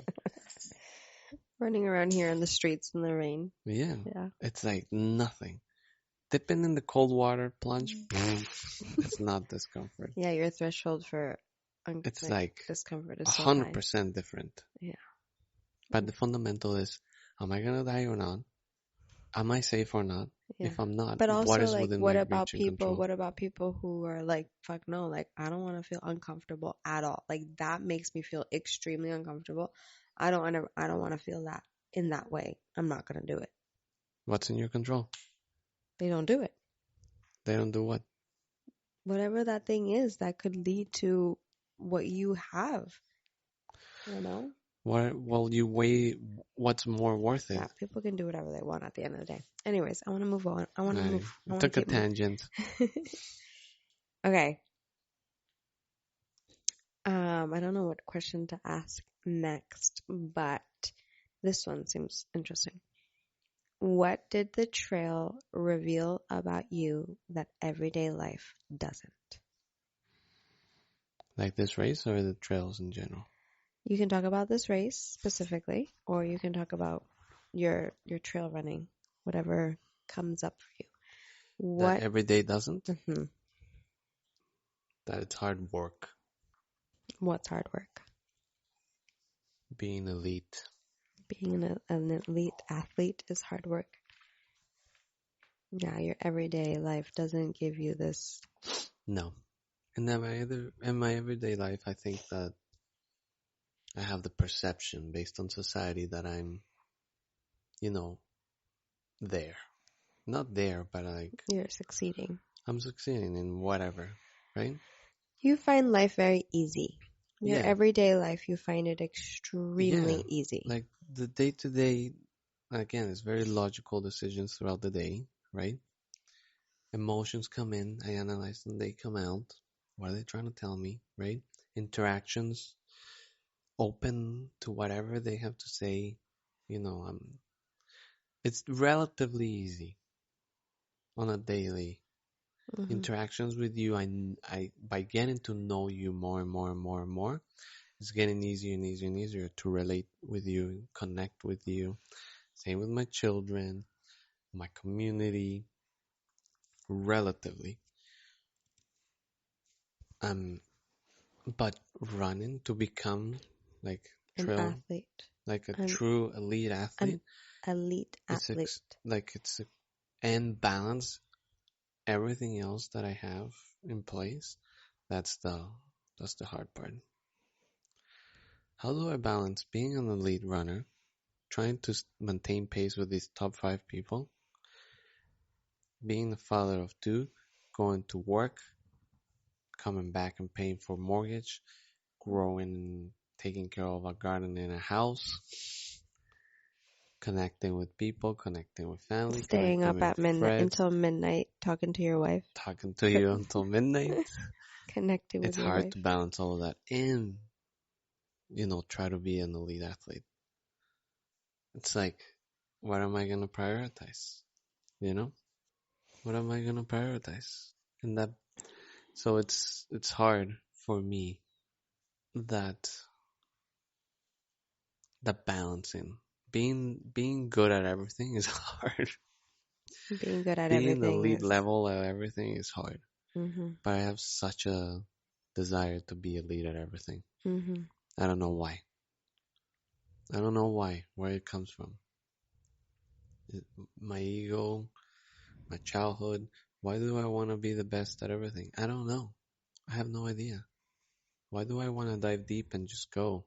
Speaker 1: Running around here in the streets in the rain.
Speaker 2: Yeah,
Speaker 1: Yeah.
Speaker 2: it's like nothing. Dipping in the cold water, plunge, it's not discomfort.
Speaker 1: Yeah, your threshold for
Speaker 2: It's
Speaker 1: like
Speaker 2: like
Speaker 1: discomfort
Speaker 2: a
Speaker 1: is so
Speaker 2: hundred
Speaker 1: high.
Speaker 2: percent different.
Speaker 1: Yeah.
Speaker 2: But the fundamental is, am I gonna die or not? Am I safe or not?
Speaker 1: Yeah.
Speaker 2: If I'm not,
Speaker 1: But
Speaker 2: what
Speaker 1: also,
Speaker 2: is
Speaker 1: like,
Speaker 2: within
Speaker 1: what
Speaker 2: my
Speaker 1: about
Speaker 2: reach and
Speaker 1: people?
Speaker 2: control?
Speaker 1: What about people who are like, fuck no, like, I don't want to feel uncomfortable at all. Like, that makes me feel extremely uncomfortable. I don't want to feel that in that way. I'm not gonna do it.
Speaker 2: What's in your control?
Speaker 1: They don't do it.
Speaker 2: They don't do what?
Speaker 1: Whatever that thing is that could lead to what you have, you know?
Speaker 2: What? Well, you weigh what's more worth it.
Speaker 1: Yeah, people can do whatever they want at the end of the day. Anyways, I want to move on. I want to
Speaker 2: I
Speaker 1: move. I want to
Speaker 2: took a
Speaker 1: keep moving.
Speaker 2: tangent.
Speaker 1: Okay. I don't know what question to ask next, but this one seems interesting. What did the trail reveal about you that everyday life doesn't?
Speaker 2: Like this race or the trails in general?
Speaker 1: You can talk about this race specifically, or you can talk about your trail running, whatever comes up for you.
Speaker 2: That
Speaker 1: What?
Speaker 2: every day doesn't.
Speaker 1: hmm
Speaker 2: That it's hard work
Speaker 1: What's hard work?
Speaker 2: being elite.
Speaker 1: Being an elite athlete is hard work. Yeah, your everyday life doesn't give you this.
Speaker 2: No. And in my everyday life, I think that I have the perception based on society that I'm, you know, there. Not there, but like
Speaker 1: You're succeeding.
Speaker 2: I'm succeeding in whatever, right?
Speaker 1: You find life very easy. Your
Speaker 2: Yeah,
Speaker 1: everyday life, you find it
Speaker 2: yeah.
Speaker 1: extremely easy.
Speaker 2: Like the day to day, again, it's very logical decisions throughout the day, right? Emotions come in, I analyze them, they come out. What are they trying to tell me, right? Interactions, open to whatever they have to say. It's relatively easy on a daily
Speaker 1: hmm
Speaker 2: interactions with you. I by getting to know you more and more and more and more, it's getting easier and easier and easier to relate with you, connect with you. Same with my children, my community, relatively. Um, but running to become like
Speaker 1: An
Speaker 2: trail,
Speaker 1: athlete.
Speaker 2: like a
Speaker 1: An
Speaker 2: true elite
Speaker 1: an
Speaker 2: athlete,
Speaker 1: elite
Speaker 2: it's
Speaker 1: athlete.
Speaker 2: and balance everything else that I have in place. That's the hard part. How do I balance being an elite runner, trying to maintain pace with these top five people, being a father of two, going to work, coming back and paying for mortgage, growing, taking care of a garden and a house, connecting with people, connecting with family,
Speaker 1: Staying
Speaker 2: connecting
Speaker 1: up
Speaker 2: with
Speaker 1: at midnight
Speaker 2: friends,
Speaker 1: until midnight talking to your wife.
Speaker 2: talking to you until midnight.
Speaker 1: Connecting
Speaker 2: It's
Speaker 1: with your
Speaker 2: hard
Speaker 1: wife.
Speaker 2: to balance all of that and, try to be an elite athlete. It's like, what am I going to prioritize? You know? What am I going to prioritize? And so it's hard for me that that balancing. Being good at everything is hard.
Speaker 1: Being good at
Speaker 2: Being
Speaker 1: everything
Speaker 2: elite
Speaker 1: is.
Speaker 2: level at everything is hard.
Speaker 1: Mhm.
Speaker 2: But I have such a desire to be elite at everything.
Speaker 1: Mhm.
Speaker 2: I don't know why. I don't know why, where it comes from. My ego, my childhood. Why do I want to be the best at everything? I don't know. I have no idea. Why do I want to dive deep and just go?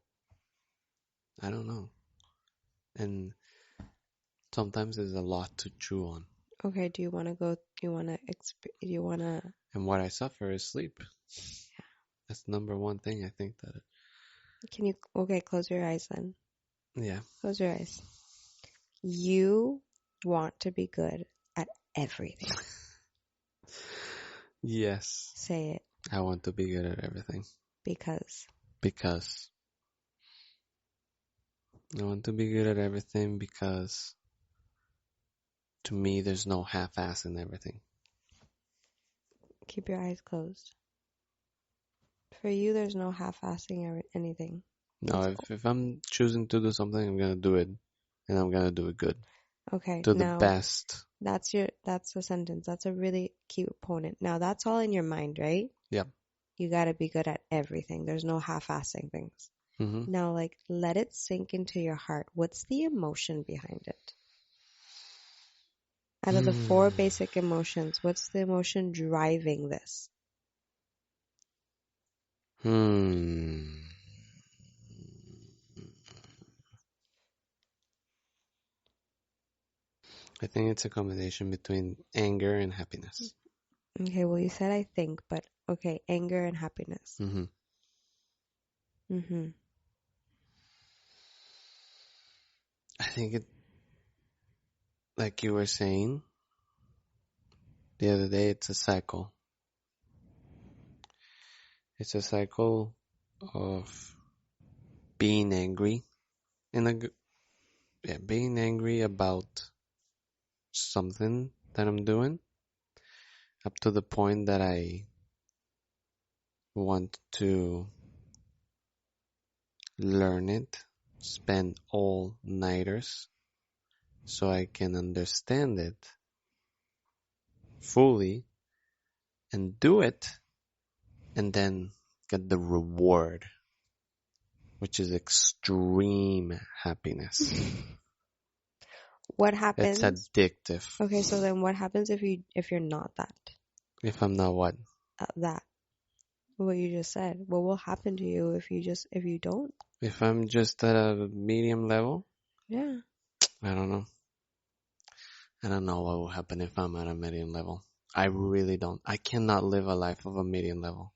Speaker 2: I don't know. And sometimes there's a lot to chew on.
Speaker 1: Okay, do you want to go? Do you want to do you want to
Speaker 2: And what I suffer is sleep. That's the number one thing I think that.
Speaker 1: Can you okay, close your eyes then.
Speaker 2: Yeah.
Speaker 1: Close your eyes. You want to be good at everything.
Speaker 2: Yes.
Speaker 1: Say it
Speaker 2: I want to be good at everything
Speaker 1: because
Speaker 2: because I want to be good at everything because to me there's no half-ass in everything.
Speaker 1: keep your eyes closed. For you, there's no half-assing anything.
Speaker 2: No,
Speaker 1: It's
Speaker 2: if I'm choosing to do something, I'm gonna do it, and I'm gonna do it good,
Speaker 1: okay.
Speaker 2: to the
Speaker 1: Now
Speaker 2: best.
Speaker 1: that's a sentence. That's a really cute opponent. Now that's all in your mind, right?
Speaker 2: Yep.
Speaker 1: You got to be good at everything. There's no half-assing things.
Speaker 2: Mhm.
Speaker 1: Now, like, let it sink into your heart. What's the emotion behind it? Out of the four
Speaker 2: Hmm.
Speaker 1: basic emotions, what's the emotion driving this?
Speaker 2: Hmm. I think it's a combination between anger and happiness.
Speaker 1: Okay, well, you said I think, but okay, anger and happiness.
Speaker 2: Mhm.
Speaker 1: Mm-hmm.
Speaker 2: I think it, like you were saying the other day, it's a cycle. It's a cycle of being angry and being angry about something that I'm doing up to the point that I want to learn it, spend all nighters so I can understand it fully and do it and then get the reward, which is extreme happiness.
Speaker 1: What
Speaker 2: It's
Speaker 1: happens?
Speaker 2: addictive.
Speaker 1: Okay, so then what happens if you're not
Speaker 2: If I'm not what?
Speaker 1: that what you just said? What will happen to you if you don't?
Speaker 2: If I'm just at a medium level,
Speaker 1: Yeah,
Speaker 2: I don't know. I don't know what will happen if I'm at a medium level. I really don't. I cannot live a life of a medium level.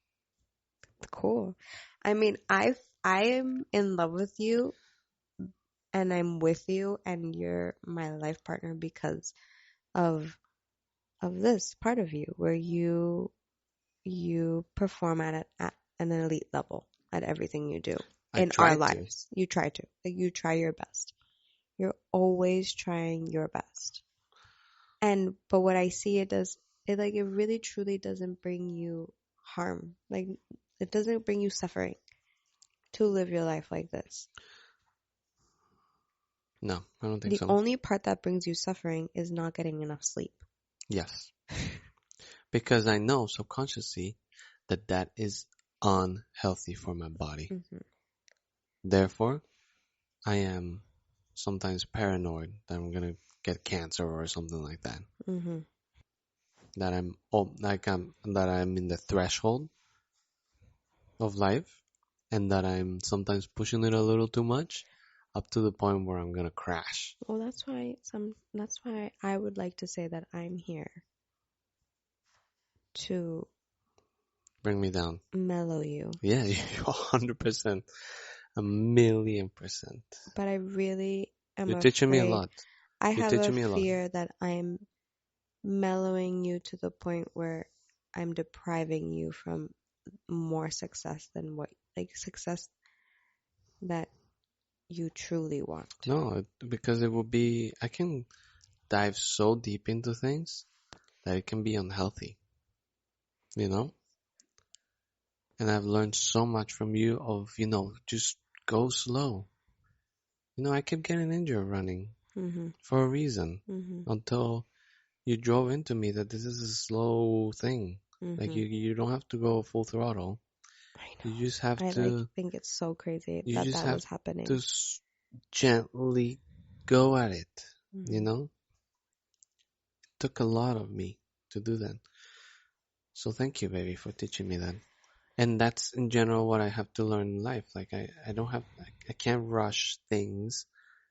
Speaker 1: cool. I mean, I'm in love with you and I'm with you and you're my life partner because of this part of you where you perform at an elite level at everything you do
Speaker 2: I
Speaker 1: in our
Speaker 2: try to.
Speaker 1: lives. You try to. Like you try your best. You're always trying your best. And but what I see it really truly doesn't bring you harm. Like it doesn't bring you suffering to live your life like this.
Speaker 2: No, I don't think
Speaker 1: The
Speaker 2: so.
Speaker 1: only part that brings you suffering is not getting enough sleep.
Speaker 2: Yes. Because I know subconsciously that that is unhealthy for my body.
Speaker 1: Hmm.
Speaker 2: Therefore, I am sometimes paranoid that I'm gonna get cancer or something like that.
Speaker 1: Hmm.
Speaker 2: That I'm in the threshold of life and that I'm sometimes pushing it a little too much up to the point where I'm gonna crash.
Speaker 1: Well, that's why I would like to say that I'm here to
Speaker 2: Bring me down.
Speaker 1: mellow you.
Speaker 2: Yeah, 100%. A million percent.
Speaker 1: But I really I'm
Speaker 2: You're teaching me a
Speaker 1: afraid.
Speaker 2: lot.
Speaker 1: I
Speaker 2: You're
Speaker 1: have a
Speaker 2: teaching me a lot.
Speaker 1: fear that I'm mellowing you to the point where I'm depriving you from more success than what, like, success that you truly want.
Speaker 2: No, because it will be, I can dive so deep into things that it can be unhealthy, you know? And I've learned so much from you of, just go slow. I kept getting injured running
Speaker 1: Mhm.
Speaker 2: for a reason
Speaker 1: Mhm.
Speaker 2: until you drove into me that this is a slow thing. Like
Speaker 1: Mhm.
Speaker 2: you don't have to go full throttle.
Speaker 1: I
Speaker 2: You
Speaker 1: know.
Speaker 2: just have
Speaker 1: I like
Speaker 2: to,
Speaker 1: think it's so crazy
Speaker 2: you
Speaker 1: that
Speaker 2: just
Speaker 1: that
Speaker 2: have
Speaker 1: was
Speaker 2: to
Speaker 1: happening.
Speaker 2: gently go at it. You
Speaker 1: Mhm.
Speaker 2: know, it took a lot of me to do that. So thank you, baby, for teaching me that. And that's in general what I have to learn in life. Like I don't have, I can't rush things.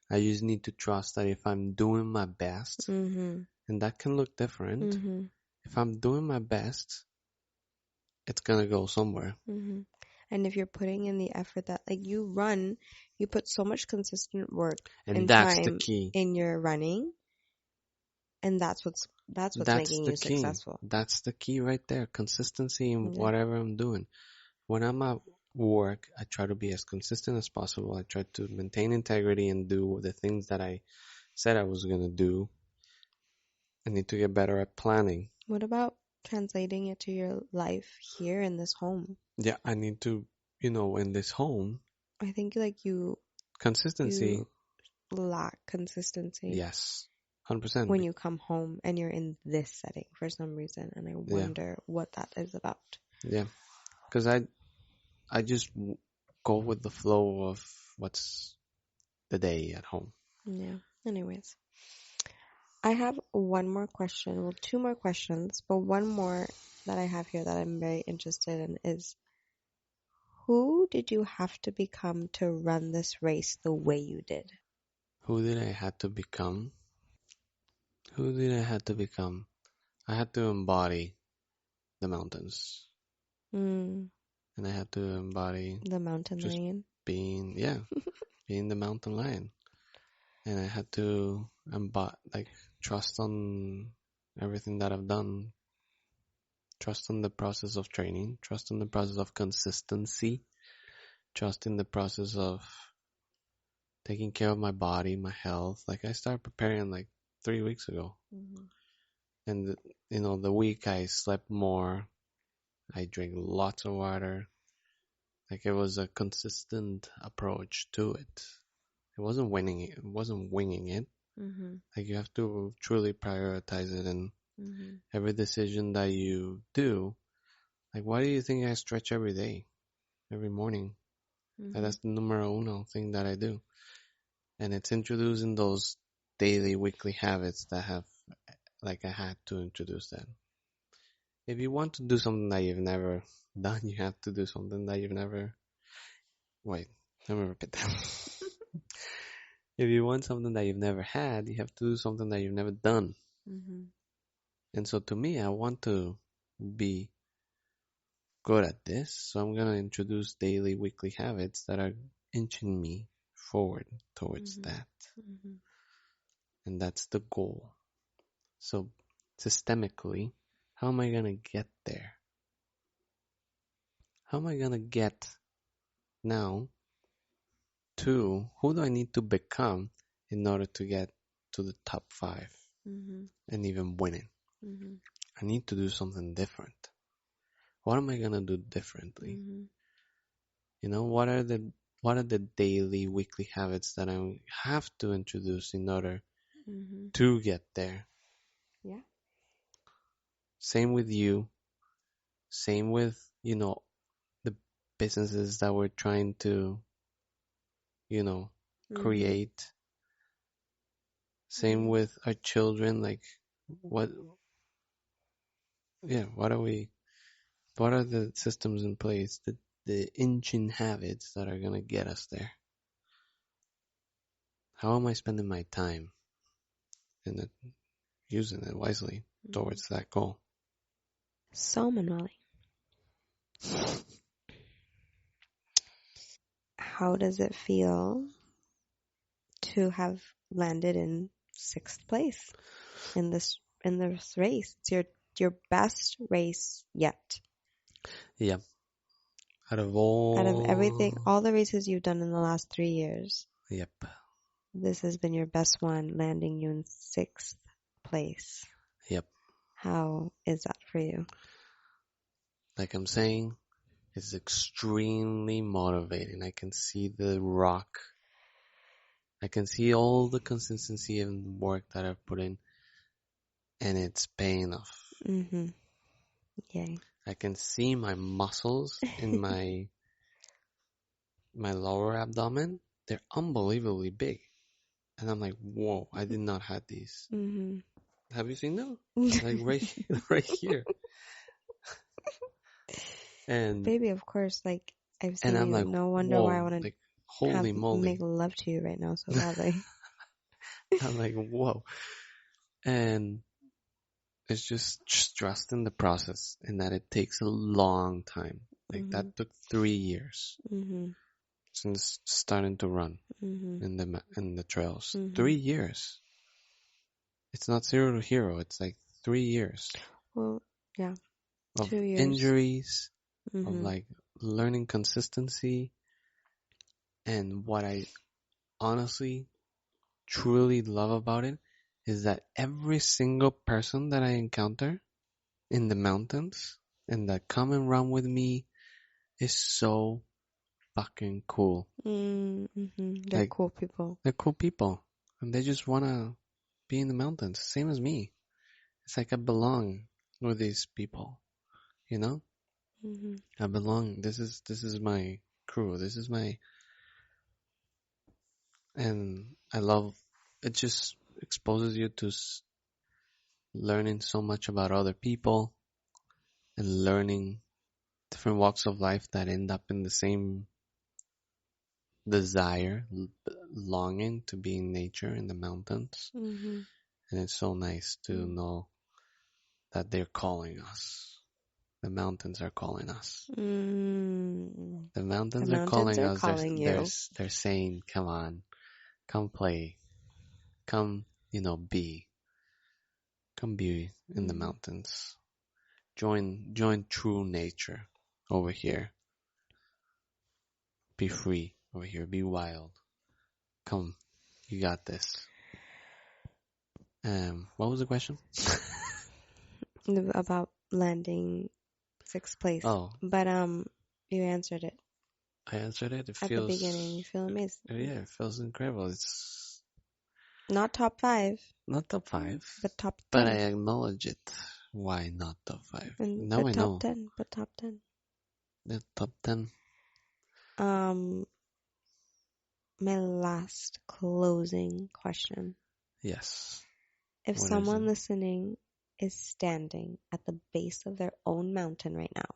Speaker 2: I just need to trust that if I'm doing my best,
Speaker 1: Mhm.
Speaker 2: and that can look different.
Speaker 1: Mhm.
Speaker 2: If I'm doing my best, it's gonna go somewhere.
Speaker 1: Mhm. And if you're putting in the effort that, like, you run, you put so much consistent work
Speaker 2: And
Speaker 1: and
Speaker 2: that's the
Speaker 1: time
Speaker 2: key.
Speaker 1: in your running, and that's what's
Speaker 2: That's
Speaker 1: making
Speaker 2: the
Speaker 1: you
Speaker 2: key.
Speaker 1: successful.
Speaker 2: That's the key right there. Consistency in
Speaker 1: Yeah.
Speaker 2: whatever I'm doing. When I'm at work, I try to be as consistent as possible. I try to maintain integrity and do the things that I said I was gonna do. I need to get better at planning.
Speaker 1: What about translating it to your life here in this home?
Speaker 2: Yeah, I need to, in this home,
Speaker 1: I think, like, you
Speaker 2: consistency,
Speaker 1: lack consistency
Speaker 2: yes, 100%.
Speaker 1: when you come home and you're in this setting for some reason, and I
Speaker 2: Yeah,
Speaker 1: wonder what that is about.
Speaker 2: yeah. Because I just go with the flow of what's the day at home.
Speaker 1: Yeah. Anyways, I have one more question. Well, two more questions, but one more that I have here that I'm very interested in is, who did you have to become to run this race the way you did?
Speaker 2: Who did I have to become? Who did I have to become? I had to embody the mountains,
Speaker 1: Mm,
Speaker 2: and I had to embody
Speaker 1: the mountain
Speaker 2: just
Speaker 1: lion.
Speaker 2: being the mountain lion, and I had to trust on everything that I've done, trust on the process of training, trust on the process of consistency, trust in the process of taking care of my body, my health. Like I started preparing like 3 weeks ago,
Speaker 1: Mhm.
Speaker 2: and the week I slept more, I drank lots of water. Like it was a consistent approach to it. It wasn't winning it. It wasn't winging it.
Speaker 1: Mhm.
Speaker 2: Like you have to truly prioritize it, and
Speaker 1: Mhm.
Speaker 2: every decision that you do. Like, why do you think I stretch every day, every morning? Like,
Speaker 1: Mhm.
Speaker 2: that's the numero uno thing that I do, and it's introducing those daily, weekly habits that have, like, I had to introduce that. If you want to do something that you've never done, you have to do something that you've never. Wait, let me repeat that. If you want something that you've never had, you have to do something that you've never done.
Speaker 1: Mhm.
Speaker 2: And so to me, I want to be good at this. So I'm going to introduce daily, weekly habits that are inching me forward towards
Speaker 1: Mhm.
Speaker 2: that.
Speaker 1: Mhm.
Speaker 2: And that's the goal. So systemically, how am I going to get there? How am I going to get now to who do I need to become in order to get to the top five
Speaker 1: Mhm.
Speaker 2: and even winning?
Speaker 1: Mhm.
Speaker 2: I need to do something different. What am I gonna do differently?
Speaker 1: Mhm.
Speaker 2: What are the daily, weekly habits that I have to introduce in order
Speaker 1: Mhm.
Speaker 2: to get there?
Speaker 1: Yeah.
Speaker 2: Same with you. Same with, the businesses that we're trying to, you know,
Speaker 1: Mhm.
Speaker 2: create. Same
Speaker 1: Yeah.
Speaker 2: with our children. Like, what, yeah, what are the systems in place, the inching habits that are gonna get us there? How am I spending my time and using it wisely
Speaker 1: Mhm.
Speaker 2: towards that goal?
Speaker 1: So, Manuel, how does it feel to have landed in sixth place in this race. It's your best race yet.
Speaker 2: Yeah. Out of
Speaker 1: Out of everything,
Speaker 2: all,
Speaker 1: all the races you've done in the last 3 years,
Speaker 2: yep,
Speaker 1: this has been your best one, landing you in sixth place.
Speaker 2: yep.
Speaker 1: How is that for you?
Speaker 2: Like I'm saying, it's extremely motivating. I can see the rock. I can see all the consistency and work that I've put in, and it's paying off.
Speaker 1: Mm-hmm. Yay.
Speaker 2: I can see my muscles in my lower abdomen. They're unbelievably big. And I'm like, whoa, I did not have these.
Speaker 1: Mm-hmm.
Speaker 2: Have you seen them? Like right, right here. And
Speaker 1: Baby, of course, like I've
Speaker 2: and
Speaker 1: seen
Speaker 2: I'm
Speaker 1: you.
Speaker 2: like,
Speaker 1: No wonder why I
Speaker 2: whoa,
Speaker 1: want to
Speaker 2: like
Speaker 1: have
Speaker 2: holy
Speaker 1: make
Speaker 2: moly.
Speaker 1: love to you right now so badly.
Speaker 2: I'm like, whoa. And it's just trusting the process and that it takes a long time. Like
Speaker 1: Mm-hmm.
Speaker 2: that took 3 years
Speaker 1: Mm-hmm.
Speaker 2: since starting to run
Speaker 1: Mm-hmm.
Speaker 2: in the trails.
Speaker 1: Mm-hmm.
Speaker 2: 3 years. It's not zero to hero. It's like 3 years
Speaker 1: Well, yeah,
Speaker 2: of
Speaker 1: 2 years.
Speaker 2: injuries, of
Speaker 1: Mm-hmm.
Speaker 2: like learning consistency. And what I honestly truly love about it is that every single person that I encounter in the mountains and that come and run with me is so fucking cool.
Speaker 1: Mm-hmm. They're
Speaker 2: Like
Speaker 1: cool people.
Speaker 2: they're cool people and they just wanna be in the mountains, same as me. It's like I belong with these people, you know?
Speaker 1: Mm-hmm.
Speaker 2: I belong. This is my crew. This is my and I love it. Just exposes you to learning so much about other people and learning different walks of life that end up in the same desire, longing to be in nature in the mountains.
Speaker 1: Mm-hmm.
Speaker 2: And it's so nice to know that they're calling us. The mountains are calling us.
Speaker 1: Mm-hmm.
Speaker 2: The
Speaker 1: The
Speaker 2: mountains are
Speaker 1: mountains
Speaker 2: calling
Speaker 1: are
Speaker 2: us.
Speaker 1: calling you.
Speaker 2: They're saying, come on, come play, come, be, come be in the
Speaker 1: Mm-hmm.
Speaker 2: mountains. Join true nature over here. Be free over here. Be wild. Come, you got this. What was the question?
Speaker 1: About landing sixth place,
Speaker 2: Oh,
Speaker 1: but you answered it
Speaker 2: I answered it. It
Speaker 1: at the beginning. You
Speaker 2: feels,
Speaker 1: feel amazing.
Speaker 2: yeah, it feels incredible. It's
Speaker 1: Not top five,
Speaker 2: not top five,
Speaker 1: but top
Speaker 2: but I
Speaker 1: 10.
Speaker 2: acknowledge it. Why not top five?
Speaker 1: And
Speaker 2: Now I know.
Speaker 1: but top 10.
Speaker 2: The top 10.
Speaker 1: Um, my last closing question.
Speaker 2: Yes.
Speaker 1: If
Speaker 2: What is it?
Speaker 1: someone listening is standing at the base of their own mountain right now,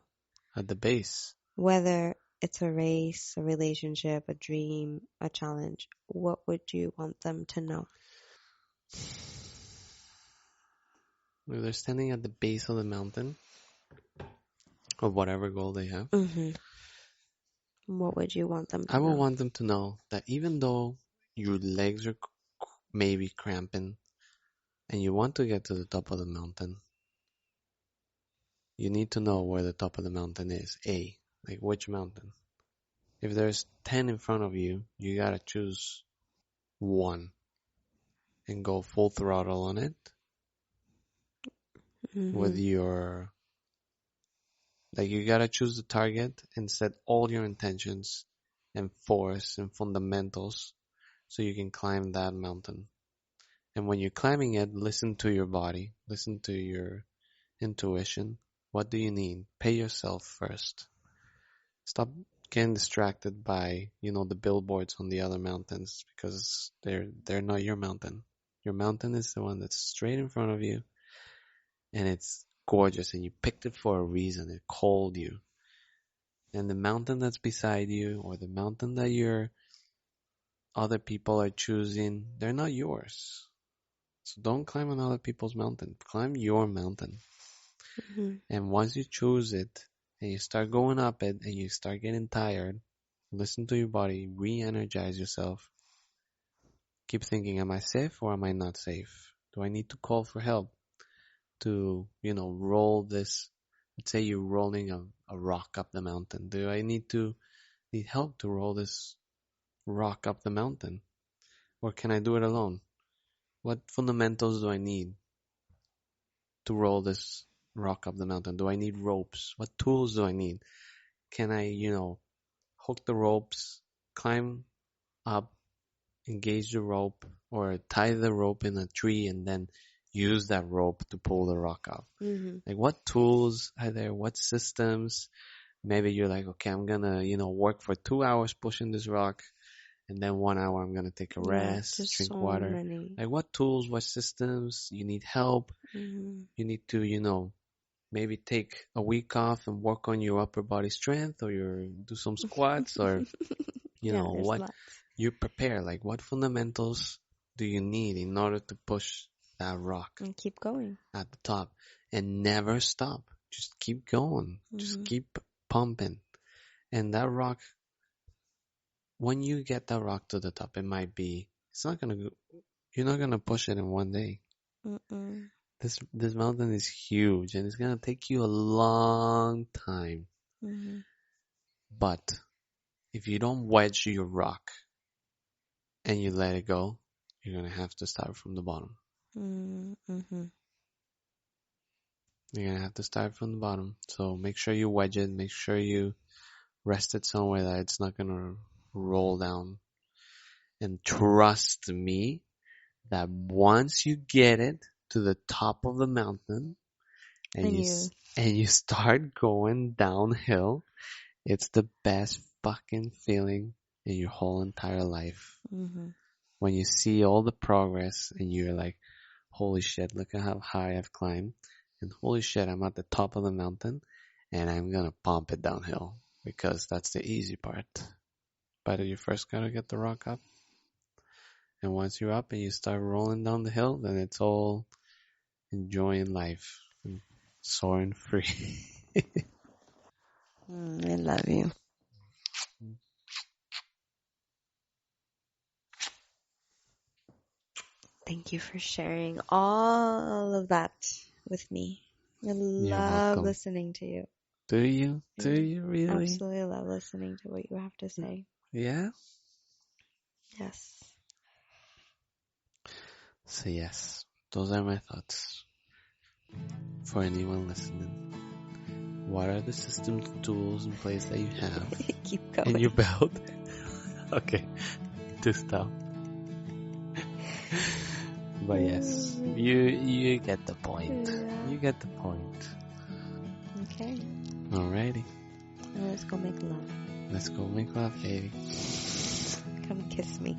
Speaker 2: At the base.
Speaker 1: whether it's a race, a relationship, a dream, a challenge, what would you want them to know?
Speaker 2: If they're standing at the base of the mountain, or whatever goal they have,
Speaker 1: Mm-hmm. What would you want them
Speaker 2: I
Speaker 1: to
Speaker 2: would
Speaker 1: know?
Speaker 2: want them to know that even though your legs are maybe cramping and you want to get to the top of the mountain, you need to know where the top of the mountain is. Like which mountain. If there's 10 in front of you, you gotta choose one and go full throttle on it with
Speaker 1: Mm-hmm.
Speaker 2: like you gotta choose the target and set all your intentions and force and fundamentals so you can climb that mountain. And when you're climbing it, listen to your body, listen to your intuition. What do you need? Pay yourself first. Stop getting distracted by, the billboards on the other mountains because they're not your mountain. Your mountain is the one that's straight in front of you and it's gorgeous and you picked it for a reason. It called you. And the mountain that's beside you or the mountain that your other people are choosing, they're not yours. So don't climb on other people's mountain. Climb your mountain.
Speaker 1: Mm-hmm.
Speaker 2: And once you choose it and you start going up it and you start getting tired, listen to your body, re-energize yourself, keep thinking, am I safe or am I not safe? Do I need to call for help to, roll this? Let's say you're rolling a rock up the mountain. Do I need help to roll this rock up the mountain? Or can I do it alone? What fundamentals do I need to roll this rock up the mountain? Do I need ropes? What tools do I need? Can I, hook the ropes, climb up, engage the rope, or tie the rope in a tree and then use that rope to pull the rock up?
Speaker 1: Mhm.
Speaker 2: Like, what tools are there? What systems? Maybe you're like, okay, I'm gonna, work for 2 hours pushing this rock, and then 1 hour I'm gonna take a
Speaker 1: Yeah,
Speaker 2: rest,
Speaker 1: just
Speaker 2: drink
Speaker 1: so
Speaker 2: water.
Speaker 1: many.
Speaker 2: Like, what tools, what systems? You need help.
Speaker 1: Mhm.
Speaker 2: You need to, maybe take a week off and work on your upper body strength, or do some squats, or
Speaker 1: Yeah, there's
Speaker 2: what
Speaker 1: lots.
Speaker 2: you prepare. Like, what fundamentals do you need in order to push that rock
Speaker 1: And keep going.
Speaker 2: at the top and never stop? Just keep going. Just
Speaker 1: Mhm.
Speaker 2: keep pumping. And that rock, when you get that rock to the top, it's not gonna go, you're not gonna push it in one day.
Speaker 1: Mm-mm.
Speaker 2: This mountain is huge and it's gonna take you a long time.
Speaker 1: Mhm.
Speaker 2: But if you don't wedge your rock and you let it go, you're gonna have to start from the bottom.
Speaker 1: Mhm.
Speaker 2: You're gonna have to start from the bottom. So make sure you wedge it, make sure you rest it somewhere that it's not gonna roll down. And trust me that once you get it to the top of the mountain and
Speaker 1: And you.
Speaker 2: you start going downhill, it's the best fucking feeling in your whole entire life.
Speaker 1: Mhm.
Speaker 2: When you see all the progress and you're like, holy shit, look at how high I've climbed. And holy shit, I'm at the top of the mountain and I'm gonna pump it downhill because that's the easy part. But you first gotta get the rock up. And once you're up and you start rolling down the hill, then it's all enjoying life and soaring free.
Speaker 1: I love you. Thank you for sharing all of that with me. I
Speaker 2: You're
Speaker 1: love
Speaker 2: welcome.
Speaker 1: listening to you.
Speaker 2: Do you? Do
Speaker 1: I
Speaker 2: you really?
Speaker 1: absolutely love listening to what you have to say.
Speaker 2: Yeah?
Speaker 1: Yes.
Speaker 2: So yes, those are my thoughts for anyone listening. What are the systems, tools in place that you have
Speaker 1: Keep
Speaker 2: in your
Speaker 1: going.
Speaker 2: belt? Okay, to stop. But yes, you get the point.
Speaker 1: Yeah.
Speaker 2: You get the point.
Speaker 1: Okay.
Speaker 2: Alrighty,
Speaker 1: Now let's go make love.
Speaker 2: let's go make love, baby.
Speaker 1: Come kiss me.